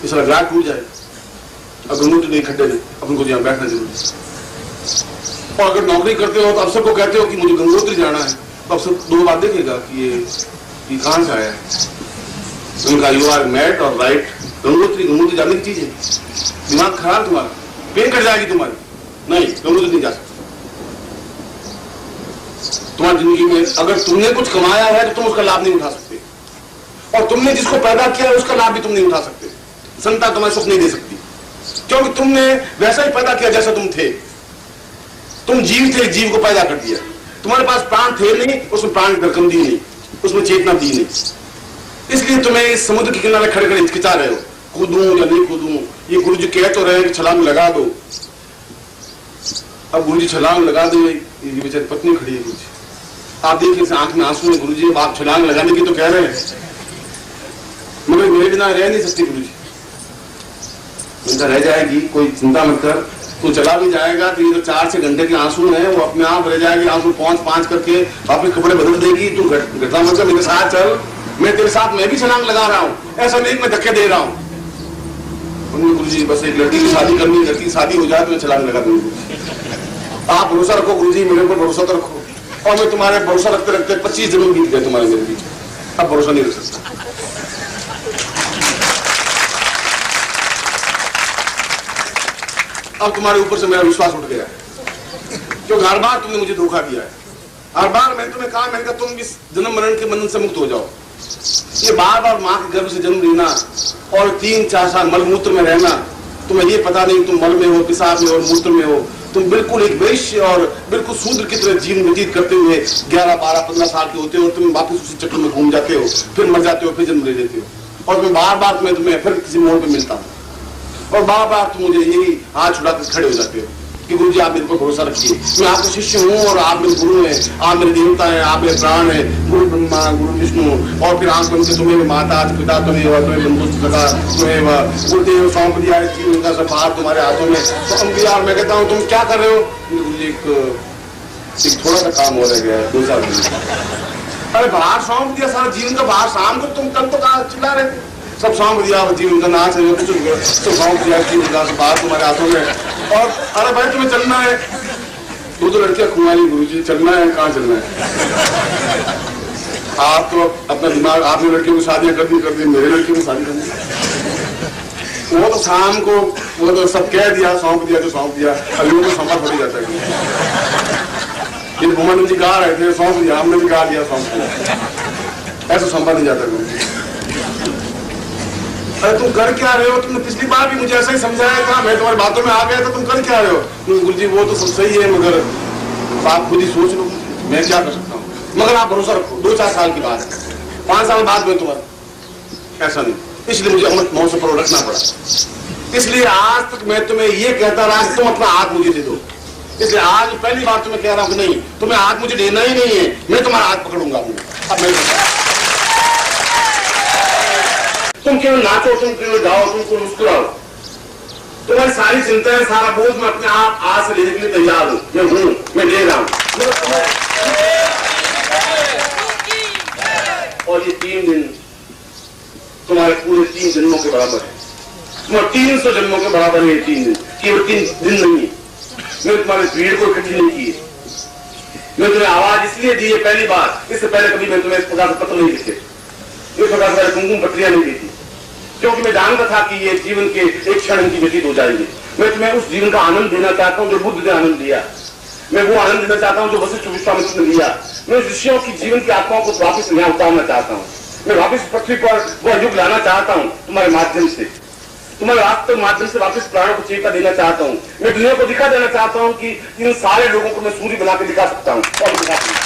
इस तरह ग्राहक टूट जाए। अब गंगोत्री नहीं खड्डे नहीं, अपन को यहाँ बैठना जरूरी है। और अगर नौकरी करते हो तो अफसर को कहते हो कि मुझे गंगोत्री जाना है, तो अफसर दो बात देखेगा कि ये कहां से आया है। उनका यू आर मैड और राइट, गंगोत्री जाने की चीज है, दिमाग खराब तुम्हारा, पेन कट जाएगी तुम्हारी, नहीं गंगोत्री नहीं जा सकती। तुम्हारी जिंदगी में अगर तुमने कुछ कमाया है तो तुम उसका लाभ नहीं उठा सकते, और तुमने जिसको पैदा किया है उसका लाभ भी तुम नहीं उठा सकते। संता तुम्हें सुख नहीं दे सकती, क्योंकि तुमने वैसा ही पैदा किया जैसा तुम थे। तुम जीव थे, जीव को पैदा कर दिया। तुम्हारे पास प्राण थे नहीं, उसमें प्राण की धड़कन दी नहीं, उसमें चेतना दी नहीं। इसलिए तुम्हें इस समुद्र के किनारे खड़े खड़े हिचकिचा रहे हो, कूदूं या नहीं कूदूं। ये गुरु जी कह तो रहे कि छलांग लगा दो। अब गुरु जी छलांग लगा दो, ये बेचारी पत्नी खड़ी है। गुरु जी आप देखिए आंख में आंसू है। गुरु जी आप छलांग लगाने की तो कह रहे हैं, मगर मेरे बिना रह नहीं सकती। गुरु जी उनका रह जाएगी, कोई चिंता मत कर, तू चला भी जाएगा तो ये जो 4 से घंटे के आंसू है वो अपने आप रह जाएगी। आंसू पहुंच करके अपने कपड़े बदल देगी। तू घटना मत कर, मेरे साथ चल, मैं तेरे साथ मैं भी छलांग लगा रहा हूँ, ऐसा नहीं मैं धक्के दे रहा हूँ। गुरु जी बस एक लड़की की शादी करनी, लड़की की शादी हो जाए तो मैं छलांग लगा दूंगी। आप भरोसा रखो गुरु जी, मेरे ऊपर भरोसा तो रखो। और मैं तुम्हारे भरोसा रखते रखते 25 जन्म बीत गए तुम्हारे मेरे बीच, अब भरोसा नहीं रख सकता। अब तुम्हारे ऊपर से मेरा विश्वास उठ गया, क्योंकि हर बार तुमने मुझे धोखा दिया है। हर बार मैंने तुम्हें कहा, मैंने कहा तुम इस जन्म मरण के बंधन से मुक्त हो जाओ। ये बार बार माँ के गर्भ से जन्म लेना और 3-4 साल मलमूत्र में रहना, तुम्हें ये पता नहीं तुम मल में हो, पेशाब में हो, मूत्र में हो। तुम बिल्कुल एक वैश्य और बिल्कुल शूद्र की तरह जीवन व्यतीत करते हुए 11, 12, 15 साल के होते हो, और तुम वापस उसी चक्कर में घूम जाते हो, फिर मर जाते हो, फिर जन्म ले लेते हो। और मैं बार बार तुम्हें फिर किसी मोड़ पे मिलता हूँ, और बार बार तुम मुझे यही हाथ छुड़ा कर खड़े हो जाते हो कि गुरु जी आप मेरे पर भरोसा रखिए, मैं आपका शिष्य हूँ और आप मेरे गुरु हैं, आप मेरे देवता हैं, आप मेरे प्राण हैं, गुरु ब्रह्मा गुरु विष्णु। और फिर आंख बन के तुम्हें माता पिता तुम्हें बंधु सका तुम्हें गुरुदेव सौंप दिया है, जीवन का सब भार तुम्हारे हाथों में सौंप दिया। और मैं कहता हूँ तुम क्या कर रहे हो? गुरु जी एक थोड़ा सा काम हो रह गया है, 2 साल। अरे बाहर सौंप दिया, सारा जीवन का बाहर, शाम को तुम कल तो कहा चिल्ला रहे थे, सब सौंप दिया जीवन का नाच है, कुछ सब सौंप दिया जीवन का बाहर तुम्हारे हाथों में। और अरे भाई तुम्हें चलना है, 2 लड़कियां कुमारी, गुरु जी चलना है, कहाँ चलना है? आप तो अपना दिमाग, आपने लड़कियों की शादियां कर दी, मेरे लड़कियों की शादी करनी। वो तो शाम को वो तो सब कह दिया, सौंप दिया तो सौंप दिया, अभी तो सौंपा थोड़ी जाता है। ये भूमान जी गा रहे थे सौंप दिया, हमने भी गा दिया सौंप दिया, ऐसा सौंपा नहीं जाता। गुरु जी अरे तुम कर क्या रहे हो? तुमने पिछली बार भी मुझे ऐसा ही समझाया था, मैं तुम्हारी बातों में आ गया था, तुम कर क्या रहे हो? गुरु जी वो तो सब सही है, मगर आप खुद ही सोच लो, मैं क्या कर सकता हूँ। मगर आप भरोसा रखो, 2-4 साल की बात है, 5 साल बाद में तुम्हारा ऐसा नहीं। इसलिए मुझे अमृत महोत्सव पर रखना पड़ा। इसलिए आज तक मैं तुम्हें ये कहता रहा तुम अपना हाथ मुझे दे दो। इसलिए आज पहली बार तुम्हें कह रहा हूँ कि नहीं, तुम्हें हाथ मुझे देना ही नहीं है, मैं तुम्हारा हाथ पकड़ूंगा। अब मैं तुम केवल नाचो, तुम केवल गाओ, तुम मुस्कुराओ, तुम्हारी सारी चिंताएं, सारा बोझ मैं अपने आप आज से लेने के लिए तैयार हूं। मैं दे रहा हूं। और ये 3 दिन तुम्हारे पूरे 3 जन्मों के बराबर है, तुम्हारे 300 जन्मों के बराबर है। 3 दिन केवल 3 दिन नहीं है। मैं तुम्हारे भीड़ को इकट्ठी नहीं की है, मैं तुम्हें आवाज इसलिए दी है पहली बार, इससे पहले कभी मैं तुम्हें इस प्रकार से पत्र नहीं लिखे, इस प्रकार से कुमकुम पत्रियां नहीं दी थी। क्योंकि मैं जानता था कि ये जीवन के एक क्षण की व्यतीत हो जाएंगे। मैं तुम्हें उस जीवन का आनंद देना चाहता हूं जो बुद्ध ने आनंद दिया। मैं वो आनंद देना चाहता हूं जो वशिष्ठ विश्वामित्र ने लिया। मैं ऋषियों की जीवन की आत्माओं को वापस यहाँ उतारना चाहता हूं। मैं वापस पृथ्वी पर वह युग लाना चाहता हूं तुम्हारे माध्यम से, तुम्हारे वास्तव माध्यम से वापस प्राणों को चेतना देना चाहता हूं। मैं दुनिया को दिखा देना चाहता हूं कि इन सारे लोगों को मैं सूर्य बना के दिखा सकता हूं और दिखा सकता हूं।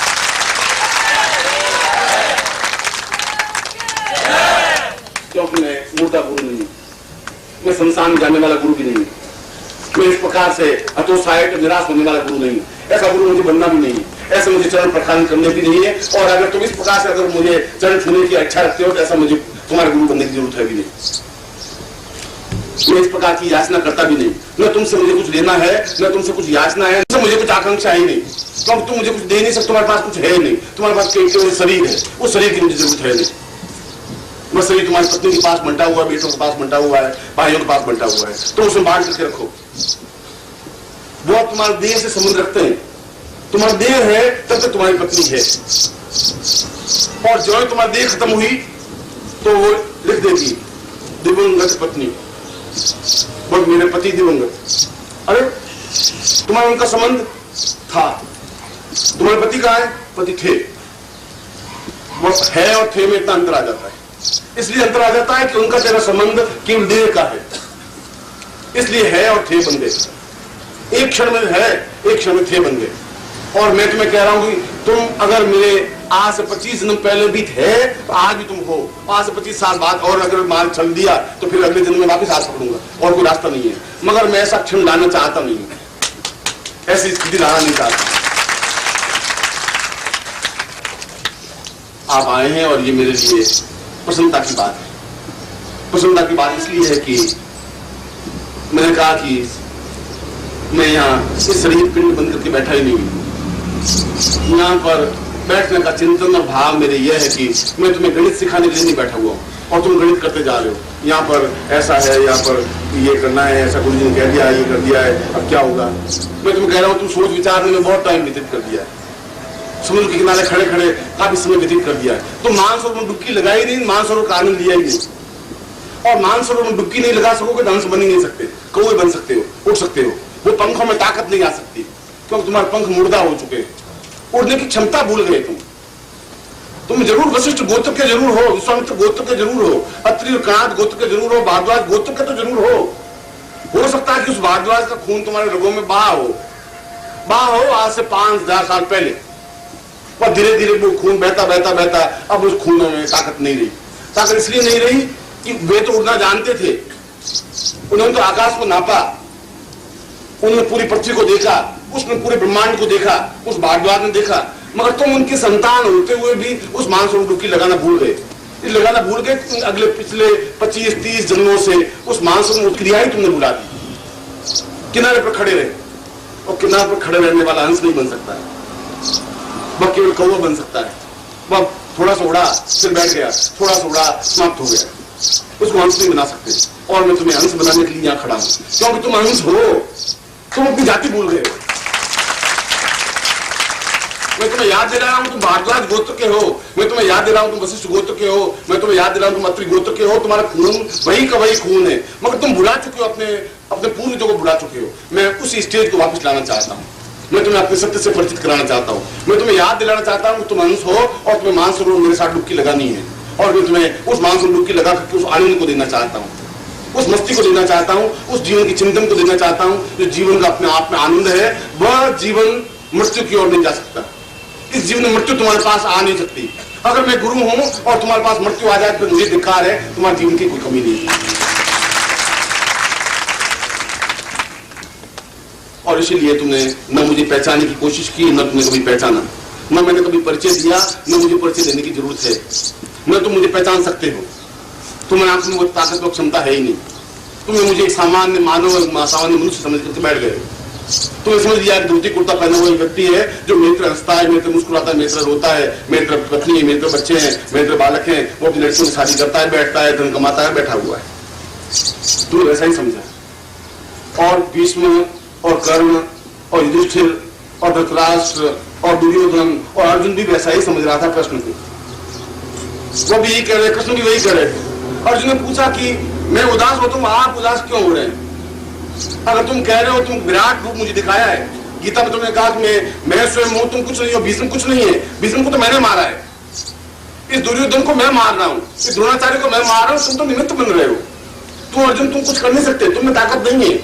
क्योंकि मैं मूर्ता गुरु नहीं, मैं संसार में जाने वाला गुरु भी नहीं, मैं इस प्रकार से हतोत्साहित निराश होने वाला गुरु नहीं। ऐसा गुरु मुझे बनना भी नहीं, ऐसे मुझे चरण प्रखान करने भी नहीं है। और अगर तुम इस प्रकार से अगर मुझे चरण छूने की इच्छा रखते हो तो ऐसा मुझे तुम्हारे गुरु बनने की जरूरत है भी नहीं। मैं इस प्रकार की याचना करता भी नहीं। न तुमसे मुझे कुछ लेना है, न तुमसे कुछ याचना है, न मुझे कुछ आकांक्षा ही नहीं। तो तुम मुझे कुछ दे नहीं सकते, तुम्हारे पास कुछ है नहीं। तुम्हारे पास केवल शरीर है, उस शरीर की मुझे जरूरत है नहीं। वह शरीर तुम्हारी पत्नी के पास बंटा हुआ है, बेटों के पास बंटा हुआ है, भाइयों के पास बंटा हुआ है, तो उसे बांट करके रखो। वो तुम्हारे देह से संबंध रखते हैं। तुम्हारा देह है तब तक तुम्हारी पत्नी है, और जो तुम्हारी देह खत्म हुई तो वो लिख देगी दिवंगत पत्नी, बस मेरे पति दिवंगत। अरे तुम्हारा उनका संबंध था, तुम्हारे पति कहाँ है? पति थे। वो है और थे में इतना अंतर आ जाता है। इसलिए अंतर आ जाता है कि उनका तेरा संबंध केवल देह का है, इसलिए है और थे बन गए। एक क्षण में है, एक क्षण में थे बन गए। और मैं तुम्हें कह रहा हूं कि तुम अगर मेरे आज से 25 जन्म पहले भी थे तो आज भी तुम हो। आज से 25 साल बाद और अगर माल चल दिया तो फिर अगले जन्म में वापस हाथ पकड़ूंगा और कोई रास्ता नहीं है। मगर मैं ऐसा क्षण लाना चाहता नहीं, ऐसी स्थिति लाना नहीं चाहता। आप आए हैं और ये मेरे लिए प्रसन्नता की बात है। प्रसन्नता की बात इसलिए है कि मैंने कहा कि मैं यहाँ इस शरीर पिंड बंद करके बैठा ही नहीं हूं। यहाँ पर बैठने का चिंतन और भाव मेरे यह है कि मैं तुम्हें गणित सिखाने के लिए नहीं बैठा हुआ हूँ और तुम गणित करते जा रहे हो। यहाँ पर ऐसा है, यहाँ पर ये करना है, ऐसा गुरु जी ने कह दिया, ये कर दिया है, अब क्या होगा। मैं तुम्हें कह रहा हूँ तुम सोच विचारने में बहुत टाइम व्यतीत कर दिया है, समुद्र के किनारे खड़े खड़े काफी समय व्यतीत कर दिया है। तो मानसरोवर में डुबकी लगाई नहीं, मानसरोवर का आनंद लिया ही नहीं। और मानसरोवर में डुबकी नहीं लगा सकोगे तो हंस बन ही नहीं सकते, कौवे बन सकते हो, उड़ सकते हो। वो पंखों में ताकत नहीं आ सकती क्योंकि तुम्हारे पंख मुर्दा हो चुके हैं, उड़ने की क्षमता भूल गए तुम जरूर वशिष्ठ गोत्र के जरूर हो, विश्वामित्र गोत्र के जरूर हो, अत्रि और कणाद गोत्र के जरूर हो, भारद्वाज गोत्र के तो जरूर हो सकता है कि उस भारद्वाज का खून तुम्हारे रगों में बहा हो आज से 5000 साल पहले। और धीरे धीरे वो खून बहता बहता बहता अब उस खूनों में ताकत नहीं रही। ताकत इसलिए नहीं रही कि वे तो उड़ना जानते थे, उन्होंने तो आकाश को नापा, उन्होंने पूरी पृथ्वी को देखा, उसने पूरे ब्रह्मांड को देखा, उस भारद्वाज ने देखा। मगर तुम उनकी संतान होते हुए भी उस मानसरोवर डुबकी लगाना भूल गए। अगले पिछले 25-30 जन्मों से उस मानसरोवर क्रिया ही तुमने बुला दी। किनारे पर खड़े रहे, और किनारे पर खड़े रहने वाला हंस नहीं बन सकता है, वह केवल कौवा बन सकता है। वह थोड़ा सा उड़ा फिर बैठ गया, थोड़ा सा उड़ा समाप्त हो गया, उसको हंस नहीं बना सकते। और मैं तुम्हें हंस बनाने के लिए यहाँ खड़ा हूं क्योंकि तुम हंस हो, तुम अपनी जाति भूल गए हो। मैं तुम्हें याद दे रहा हूं तुम भारद्वाज गोत्र के हो, मैं तुम्हें याद दे रहा हूं तुम वशिष्ठ गोत्र के हो, मैं तुम्हें याद दे रहा हूं तुम अत्रि गोत्र के हो। तुम्हारा खून वही का वही खून है, मगर तुम भुला चुके हो, अपने पूर्वजों को भुला चुके हो। मैं उसी स्टेज को वापस लाना चाहता हूँ। मैं तुम्हें अपने सत्य से परिचित कराना चाहता हूँ। मैं तुम्हें याद दिलाना चाहता हूँ तुम हंस हो और तुम्हें मानसरोवर मेरे साथ डुबकी लगानी है। और मैं तुम्हें उस मानसरोवर डुबकी लगा करके उस आनंद को देना चाहता हूँ, उस मस्ती को देना चाहता हूँ, उस जीवन की चिंतन को देना चाहता हूँ जो जीवन का अपने आप में आनंद है। वह जीवन मृत्यु की ओर नहीं जा सकता। इस जीवन में मृत्यु तुम्हारे पास आ नहीं सकती। अगर मैं गुरु हूं और तुम्हारे पास मृत्यु आ जाए तो मुझे धिक्कार है, तुम्हारे जीवन की कोई कमी नहीं है। और इसीलिए तुमने न मुझे पहचानने की कोशिश की, न तुमने कभी पहचाना, न मैंने कभी परिचय दिया, न मुझे परिचय देने की जरूरत है। न तुम मुझे पहचान सकते हो, तुम्हारे आंख में वो ताकत और क्षमता है ही नहीं। तुम्हें मुझे एक सामान्य मानव, सामान्य मनुष्य समझ करके बैठ गए। तुम्हें समझ लिया कि धोती कुर्ता पहना हुआ व्यक्ति है जो मेरे तरह हंसता है, मेरे तरह मुस्कुराता है, मेरे तरह रोता है, मेरे तरह पत्नी है, मेरे तरह बच्चे हैं, मेरे तरह बालक हैं, वो अपनी लड़कियों से शादी करता है, बैठता है, धन कमाता है, बैठा हुआ है। तुमने वैसा ही समझा। और भीष्म और कर्ण और युधिष्ठिर और धृतराष्ट्र और दुर्योधन और अर्जुन भी वैसा ही समझ रहा था कृष्ण को। वो भी यही कह रहे, कृष्ण भी वही कह रहे थे। अर्जुन ने पूछा कि मैं उदास होता हूं, आप उदास क्यों हो रहे हैं? अगर तुम कह रहे हो तुम विराट रूप मुझे दिखाया है, गीता में तुमने कहा कि मैं स्वयं हूं, तुम कुछ नहीं हो, भीष्म कुछ नहीं है, भीष्म को तो मैंने मारा है, इस दुर्योधन को मैं मार रहा हूं, इस द्रोणाचार्य को मैं मार रहा हूं, तुम तो निमित्त बन रहे हो। तुम अर्जुन तुम कुछ कर नहीं सकते, तुम्हें ताकत नहीं है,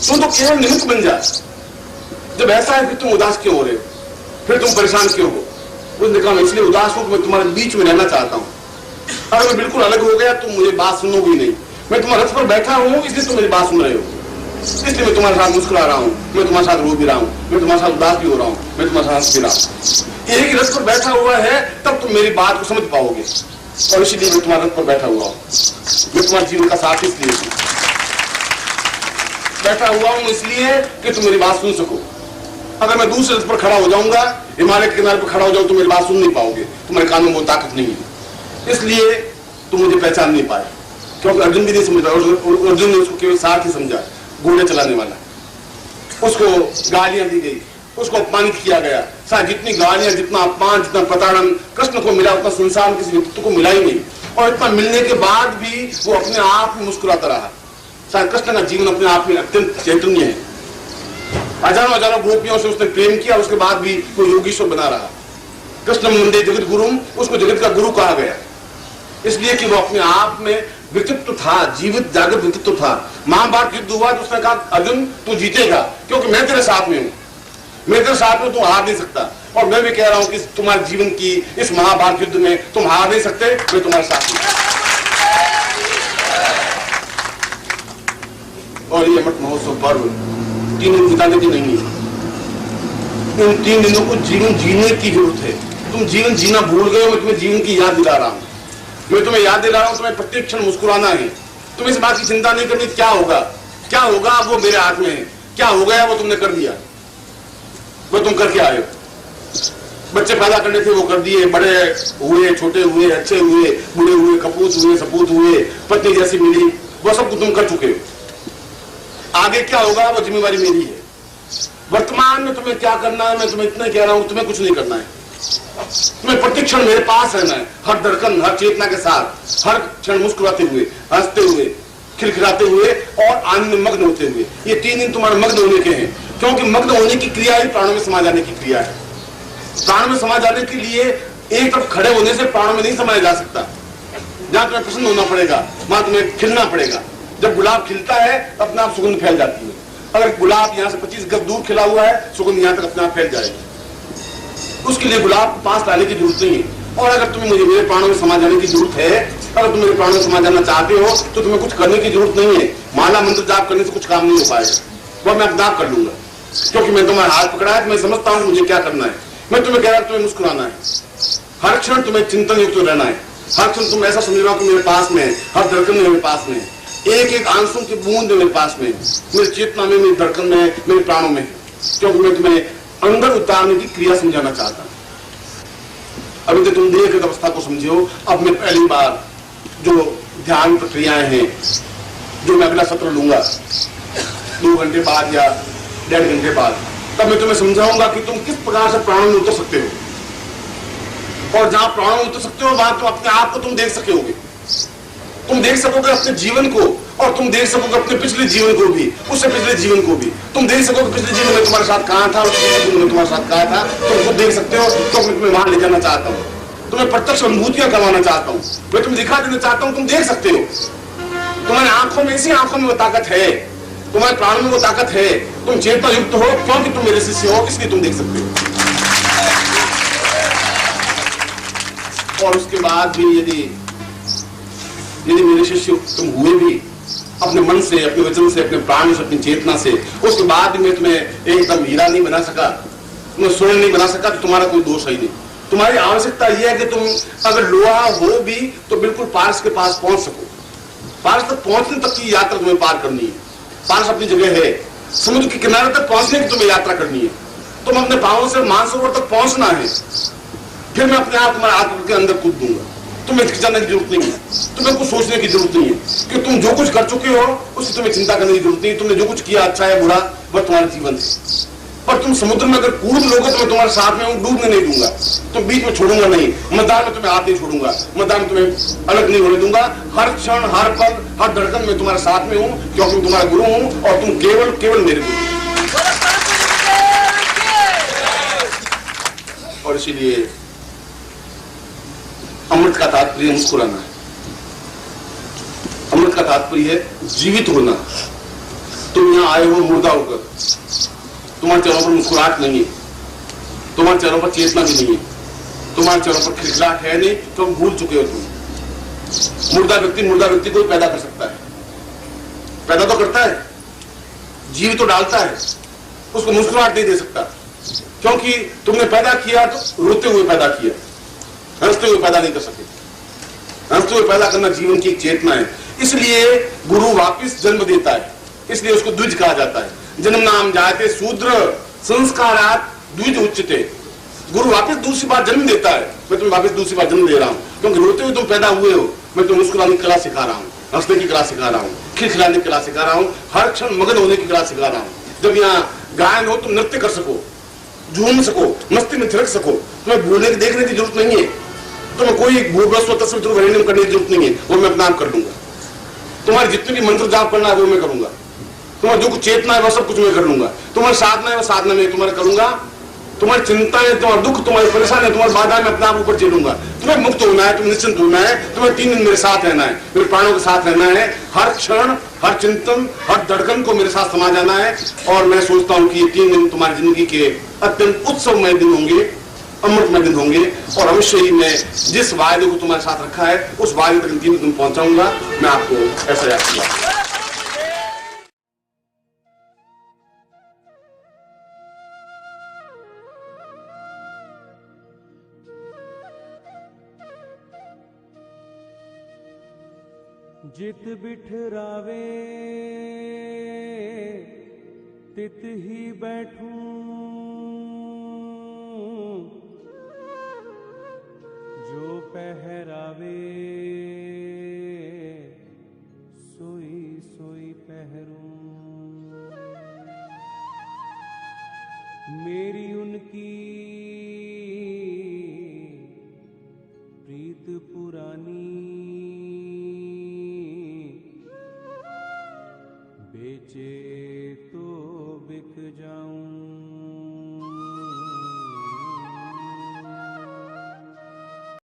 तुम तो केवल निमित्त बन जा। जब ऐसा है फिर तुम उदास क्यों हो रहे हो, फिर तुम परेशान क्यों हो? उसने कहा मैं इसलिए उदास हूं कि मैं तुम्हारे बीच में रहना चाहता हूं। अगर मैं बिल्कुल अलग हो गया तुम मुझे बात सुनोगी नहीं। मैं तुम्हारे रथ पर बैठा हूं इसलिए तुम मेरी बात सुन रहे हो, इसलिए मैं तुम्हारे साथ मुस्कुरा रहा हूं, मैं तुम्हारे साथ रो भी रहा हूं, मैं तुम्हारे साथ उदास भी हो रहा हूं, मैं तुम्हारे साथ हंस भी रहा हूं। एक ही रथ पर बैठा हुआ है तब तुम मेरी बात को समझ पाओगे, और इसीलिए मैं तुम्हारे रथ पर बैठा हुआ हूं। मैं तुम्हारे जीवन का साथ इसलिए बैठा हुआ हूं इसलिए कि तुम मेरी बात सुन सको। अगर मैं दूसरे रथ पर खड़ा हो जाऊंगा, हिमालय के किनारे पर खड़ा हो जाऊं, तो मेरी बात सुन नहीं पाओगे, तुम्हारे कानों में वो ताकत नहीं है, इसलिए तुम मुझे पहचान नहीं पाए। क्योंकि अर्जुन भी नहीं समझ रहा, अर्जुन ने उसको केवल साथ ही समझा, घोड़े चलाने वाला। उसको गालियां दी गई, उसको अपमानित किया गया, शायद जितनी गालियां, जितना अपमान, जितना प्रताड़न कृष्ण को मिला उतना संसार किसी व्यक्ति को मिला ही नहीं। और इतना मिलने के बाद भी वो अपने आप में मुस्कुराता रहा। शायद कृष्ण का जीवन अपने आप में अत्यंत चैतन्य है। हजारों हजारों गोपियों से उसने प्रेम किया, उसके बाद भी वो योगीश्वर बना रहा। कृष्ण मंदे जगत गुरु, उसको जगत का गुरु कहा गया, इसलिए कि वो अपने आप में व्यक्तित्व था, जीवित जागृत व्यक्तित्व था। महाभारत युद्ध हुआ तो उसने कहा अर्जुन तू जीतेगा क्योंकि मैं तेरे साथ में हूं, मैं तेरे साथ में, तू हार नहीं सकता। और मैं भी कह रहा हूं कि तुम्हारे जीवन की इस महाभारत युद्ध में तुम हार नहीं सकते, मैं तुम्हारे साथ हूं। और ये अमृत महोत्सव पर्व 3 दिन बिताने की नहीं है, इन 3 दिनों को जीवन जीने की जरूरत है। तुम जीवन जीना भूल गए हो, मैं तुम्हें जीवन की याद दिला रहा हूं, मैं तुम्हें याद दिला रहा हूं। तुम्हें प्रत्येक क्षण मुस्कुराना है, तुम इस बात की चिंता नहीं करनी क्या होगा, क्या होगा वो मेरे हाथ में है, क्या हो गया वो तुमने कर दिया, वो तुम करके आए हो। बच्चे पैदा करने थे वो कर दिए, बड़े हुए, छोटे हुए, अच्छे हुए, बुढ़े हुए, कपूत हुए, सपूत हुए, पत्नी जैसी मिली, वो सब तुम कर चुके हो। आगे क्या होगा वो जिम्मेवारी मेरी है। वर्तमान में तुम्हें क्या करना है मैं तुम्हें इतना कह रहा हूं, तुम्हें कुछ नहीं करना है। तुम्हें प्रतिक्षण मेरे पास रहना है, हर धड़कन, हर चेतना के साथ, हर क्षण मुस्कुराते हुए, हंसते हुए, खिलखिलाते हुए और आनंद में मग्न होते हुए। ये 3 दिन तुम्हारे मग्न होने के हैं, क्योंकि मग्न होने की क्रिया ही प्राणों में समा जाने की क्रिया है। प्राणों में समा जाने के लिए एक तरफ खड़े होने से प्राणों में नहीं समाया जा सकता। जहां तुम्हें प्रसन्न होना पड़ेगा वहां तुम्हें खिलना पड़ेगा। जब गुलाब खिलता है अपने आप सुगंध फैल जाती है। अगर गुलाब यहाँ से 25 गज दूर खिला हुआ है, सुगंध यहाँ तक अपने आप फैल जाएगी। उसके लिए गुलाब पास लाने की जरूरत नहीं है। और अगर तुम्हें मुझे मेरे प्राणों में समा जाने की जरूरत है, अगर तुम मेरे प्राणों में समा जाना चाहते हो, तो तुम्हें कुछ करने की जरूरत नहीं है। माला मंत्र जाप करने से कुछ काम नहीं हो पाएगा, वो मैं अपने आप कर लूंगा, क्योंकि मैं तुम्हारा हाथ पकड़ा है, मैं समझता हूँ मुझे क्या करना है। मैं तुम्हें कह रहा हूं तुम्हें मुस्कुराना है, हर क्षण तुम्हें चिंतन युक्त रहना है, हर क्षण तुम ऐसा समझ रहा हो कि मेरे पास में है, हर धड़कन में मेरे पास में है, एक एक आंसू की बूंद मेरे पास में, मेरी चेतना में, मेरी धड़कन में, मेरे प्राणों में, क्योंकि मैं तुम्हें अंदर उतारने की क्रिया समझाना चाहता हूं। अभी तो तुम देह अवस्था को समझे हो। अब मैं पहली बार जो ध्यान प्रक्रियाएं हैं, जो मैं अगला सत्र लूंगा 2 घंटे बाद या 1.5 घंटे बाद, तब मैं तुम्हें समझाऊंगा कि तुम किस प्रकार से प्राणों में उतर सकते हो। और जहां प्राणों में उतर सकते हो वहां तुम अपने आप को तुम देख सकोगे, तुम देख सकोगे अपने जीवन को, और तुम देख सकोगे अपने पिछले जीवन को भी, उससे पिछले जीवन को भी। तुम देख सकोगे पिछले जीवन में तुम्हारे साथ कहां था और पिछले जीवन में तुम्हारे साथ कहां था, तुम खुद देख सकते हो। तो मैं तुम्हें वहां ले जाना चाहता हूँ, तुम्हें प्रत्यक्ष अनुभूतियां करवाना चाहता हूँ, मैं तुम्हें दिखा देना चाहता हूँ, तुम देख सकते हो। तुम्हारी आंखों में, इसी आंखों में वो ताकत है, तुम्हारे प्राणों में वो ताकत है। तुम चेतना युक्त हो क्योंकि तुम मेरे शिष्य हो, इसलिए तुम देख सकते हो। और उसके बाद भी यदि मेरे शिष्य तुम हुए भी अपने मन से, अपने वचन से, अपने प्राण से, अपनी चेतना से, उसके बाद भी मैं तुम्हें एकदम हीरा नहीं बना सका, तुम्हें स्वर्ण नहीं बना सका, तो तुम्हारा कोई दोष ही नहीं। तुम्हारी आवश्यकता यह है कि तुम अगर लोहा हो भी तो बिल्कुल पारस के पास पहुंच सको। पारस तक पहुंचने तक की यात्रा तुम्हें पार करनी है। पारस अपनी जगह है, समुद्र के किनारे तक पहुंचने की तुम्हें यात्रा करनी है। तुम अपने पांवों से मानसरोवर तक पहुंचना है, फिर मैं अपने आप तुम्हारे आत्मा के अंदर कूद दूंगा। तुम्हें हिचकिचाने की जरूरत नहीं है, तुम्हें कुछ सोचने की जरूरत नहीं है, कि तुम जो कुछ कर चुके हो उसकी तुम्हें चिंता करने की जरूरत नहीं है। तुमने जो कुछ किया, अच्छा है बुरा, वह तुम्हारा जीवन है। पर तुम समुद्र में अगर कूद लोगे तो मैं तुम्हारे साथ में हूं, डूबने नहीं दूंगा, तुम बीच में छोड़ूंगा नहीं, मैदान में तुम्हें हाथ नहीं छोड़ूंगा, मैदान में तुम्हें अलग नहीं होने दूंगा, हर क्षण हर पल हर धड़कन में तुम्हारे साथ में हूं, क्योंकि मैं तुम्हारा गुरु हूं और तुम केवल केवल मेरे गुरु। और इसीलिए अमृत का तात्पर्य मुस्कुराना है, अमृत का तात्पर्य है जीवित होना। तुम यहां आए हो मुर्दा होकर, तुम्हारे चेहरों पर मुस्कुराहट नहीं है, तुम्हारे चेहरों पर चेतना भी नहीं है, तुम्हारे चेहरों पर खिलखिलाहट है नहीं, तो हम भूल चुके हो तुम। मुर्दा व्यक्ति को पैदा कर सकता है, पैदा तो करता है, जीव तो डालता है, उसको मुस्कुराहट नहीं दे सकता, क्योंकि तुमने पैदा किया तो रोते हुए पैदा किया, हंसते हुए पैदा नहीं कर सके। हंसते हुए पैदा करना जीवन की एक चेतना है। इसलिए गुरु वापिस जन्म देता है, इसलिए उसको द्विज कहा जाता है। जन्म नाम जायते शूद्र संस्कारात द्विज उच्चते। गुरु वापस दूसरी बार जन्म देता है, मैं तुम्हें वापस दूसरी बार जन्म दे रहा हूं, क्योंकि रोते हुए तुम पैदा हुए हो, मैं तुम्हें मुस्कुराने की कला सिखा रहा हूं, हंसने की कला सिखा रहा हूं, खिलखिलाने की कला सिखा रहा हूं, हर क्षण मगन होने की कला सिखा रहा हूं। जब यहाँ गायन हो तुम नृत्य कर सको, झूम सको, मस्ती में थिरक सको, तुम्हें भूलने की देखने की जरूरत नहीं है, तुम्हें कोई भूर्भस्व तस्वीर करने की जरूरत नहीं है, वो मैं अपना आप कर लूंगा। तुम्हारे जितने भी मंत्र जाप करना है वो मैं करूंगा, तुम्हारा जो कुछ चेतना है वह सब कुछ मैं कर लूंगा, तुम्हारी साधना है वह साधना में तुम्हारे करूंगा, तुम्हारी चिंता है, तुम्हारा दुख, तुम्हारी परेशानी है, तुम्हारी बाधा में अपने आप ऊपर झेलूंगा। तुम्हें मुक्त होना है, तुम्हें निश्चिंत होना है, तुम्हें 3 दिन मेरे साथ रहना है, मेरे प्राणों के साथ रहना है, हर क्षण हर चिंतन हर धड़कन को मेरे साथ समा जाना है। और मैं सोचता हूं कि ये 3 दिन तुम्हारी जिंदगी के अत्यंत उत्सवमय दिन होंगे, अमृतमय दिन होंगे, और अवश्य ही मैं जिस वायदे को तुम्हारे साथ रखा है उस वायदे तक 3 दिन पहुंचाऊंगा। मैं आपको ऐसा याद किया। जित बिठरावे तित ही बैठूं, जो पहरावे सोई सोई पहरूं। मेरी उनकी प्रीत पुरानी, बेचे तो बिक जाऊं।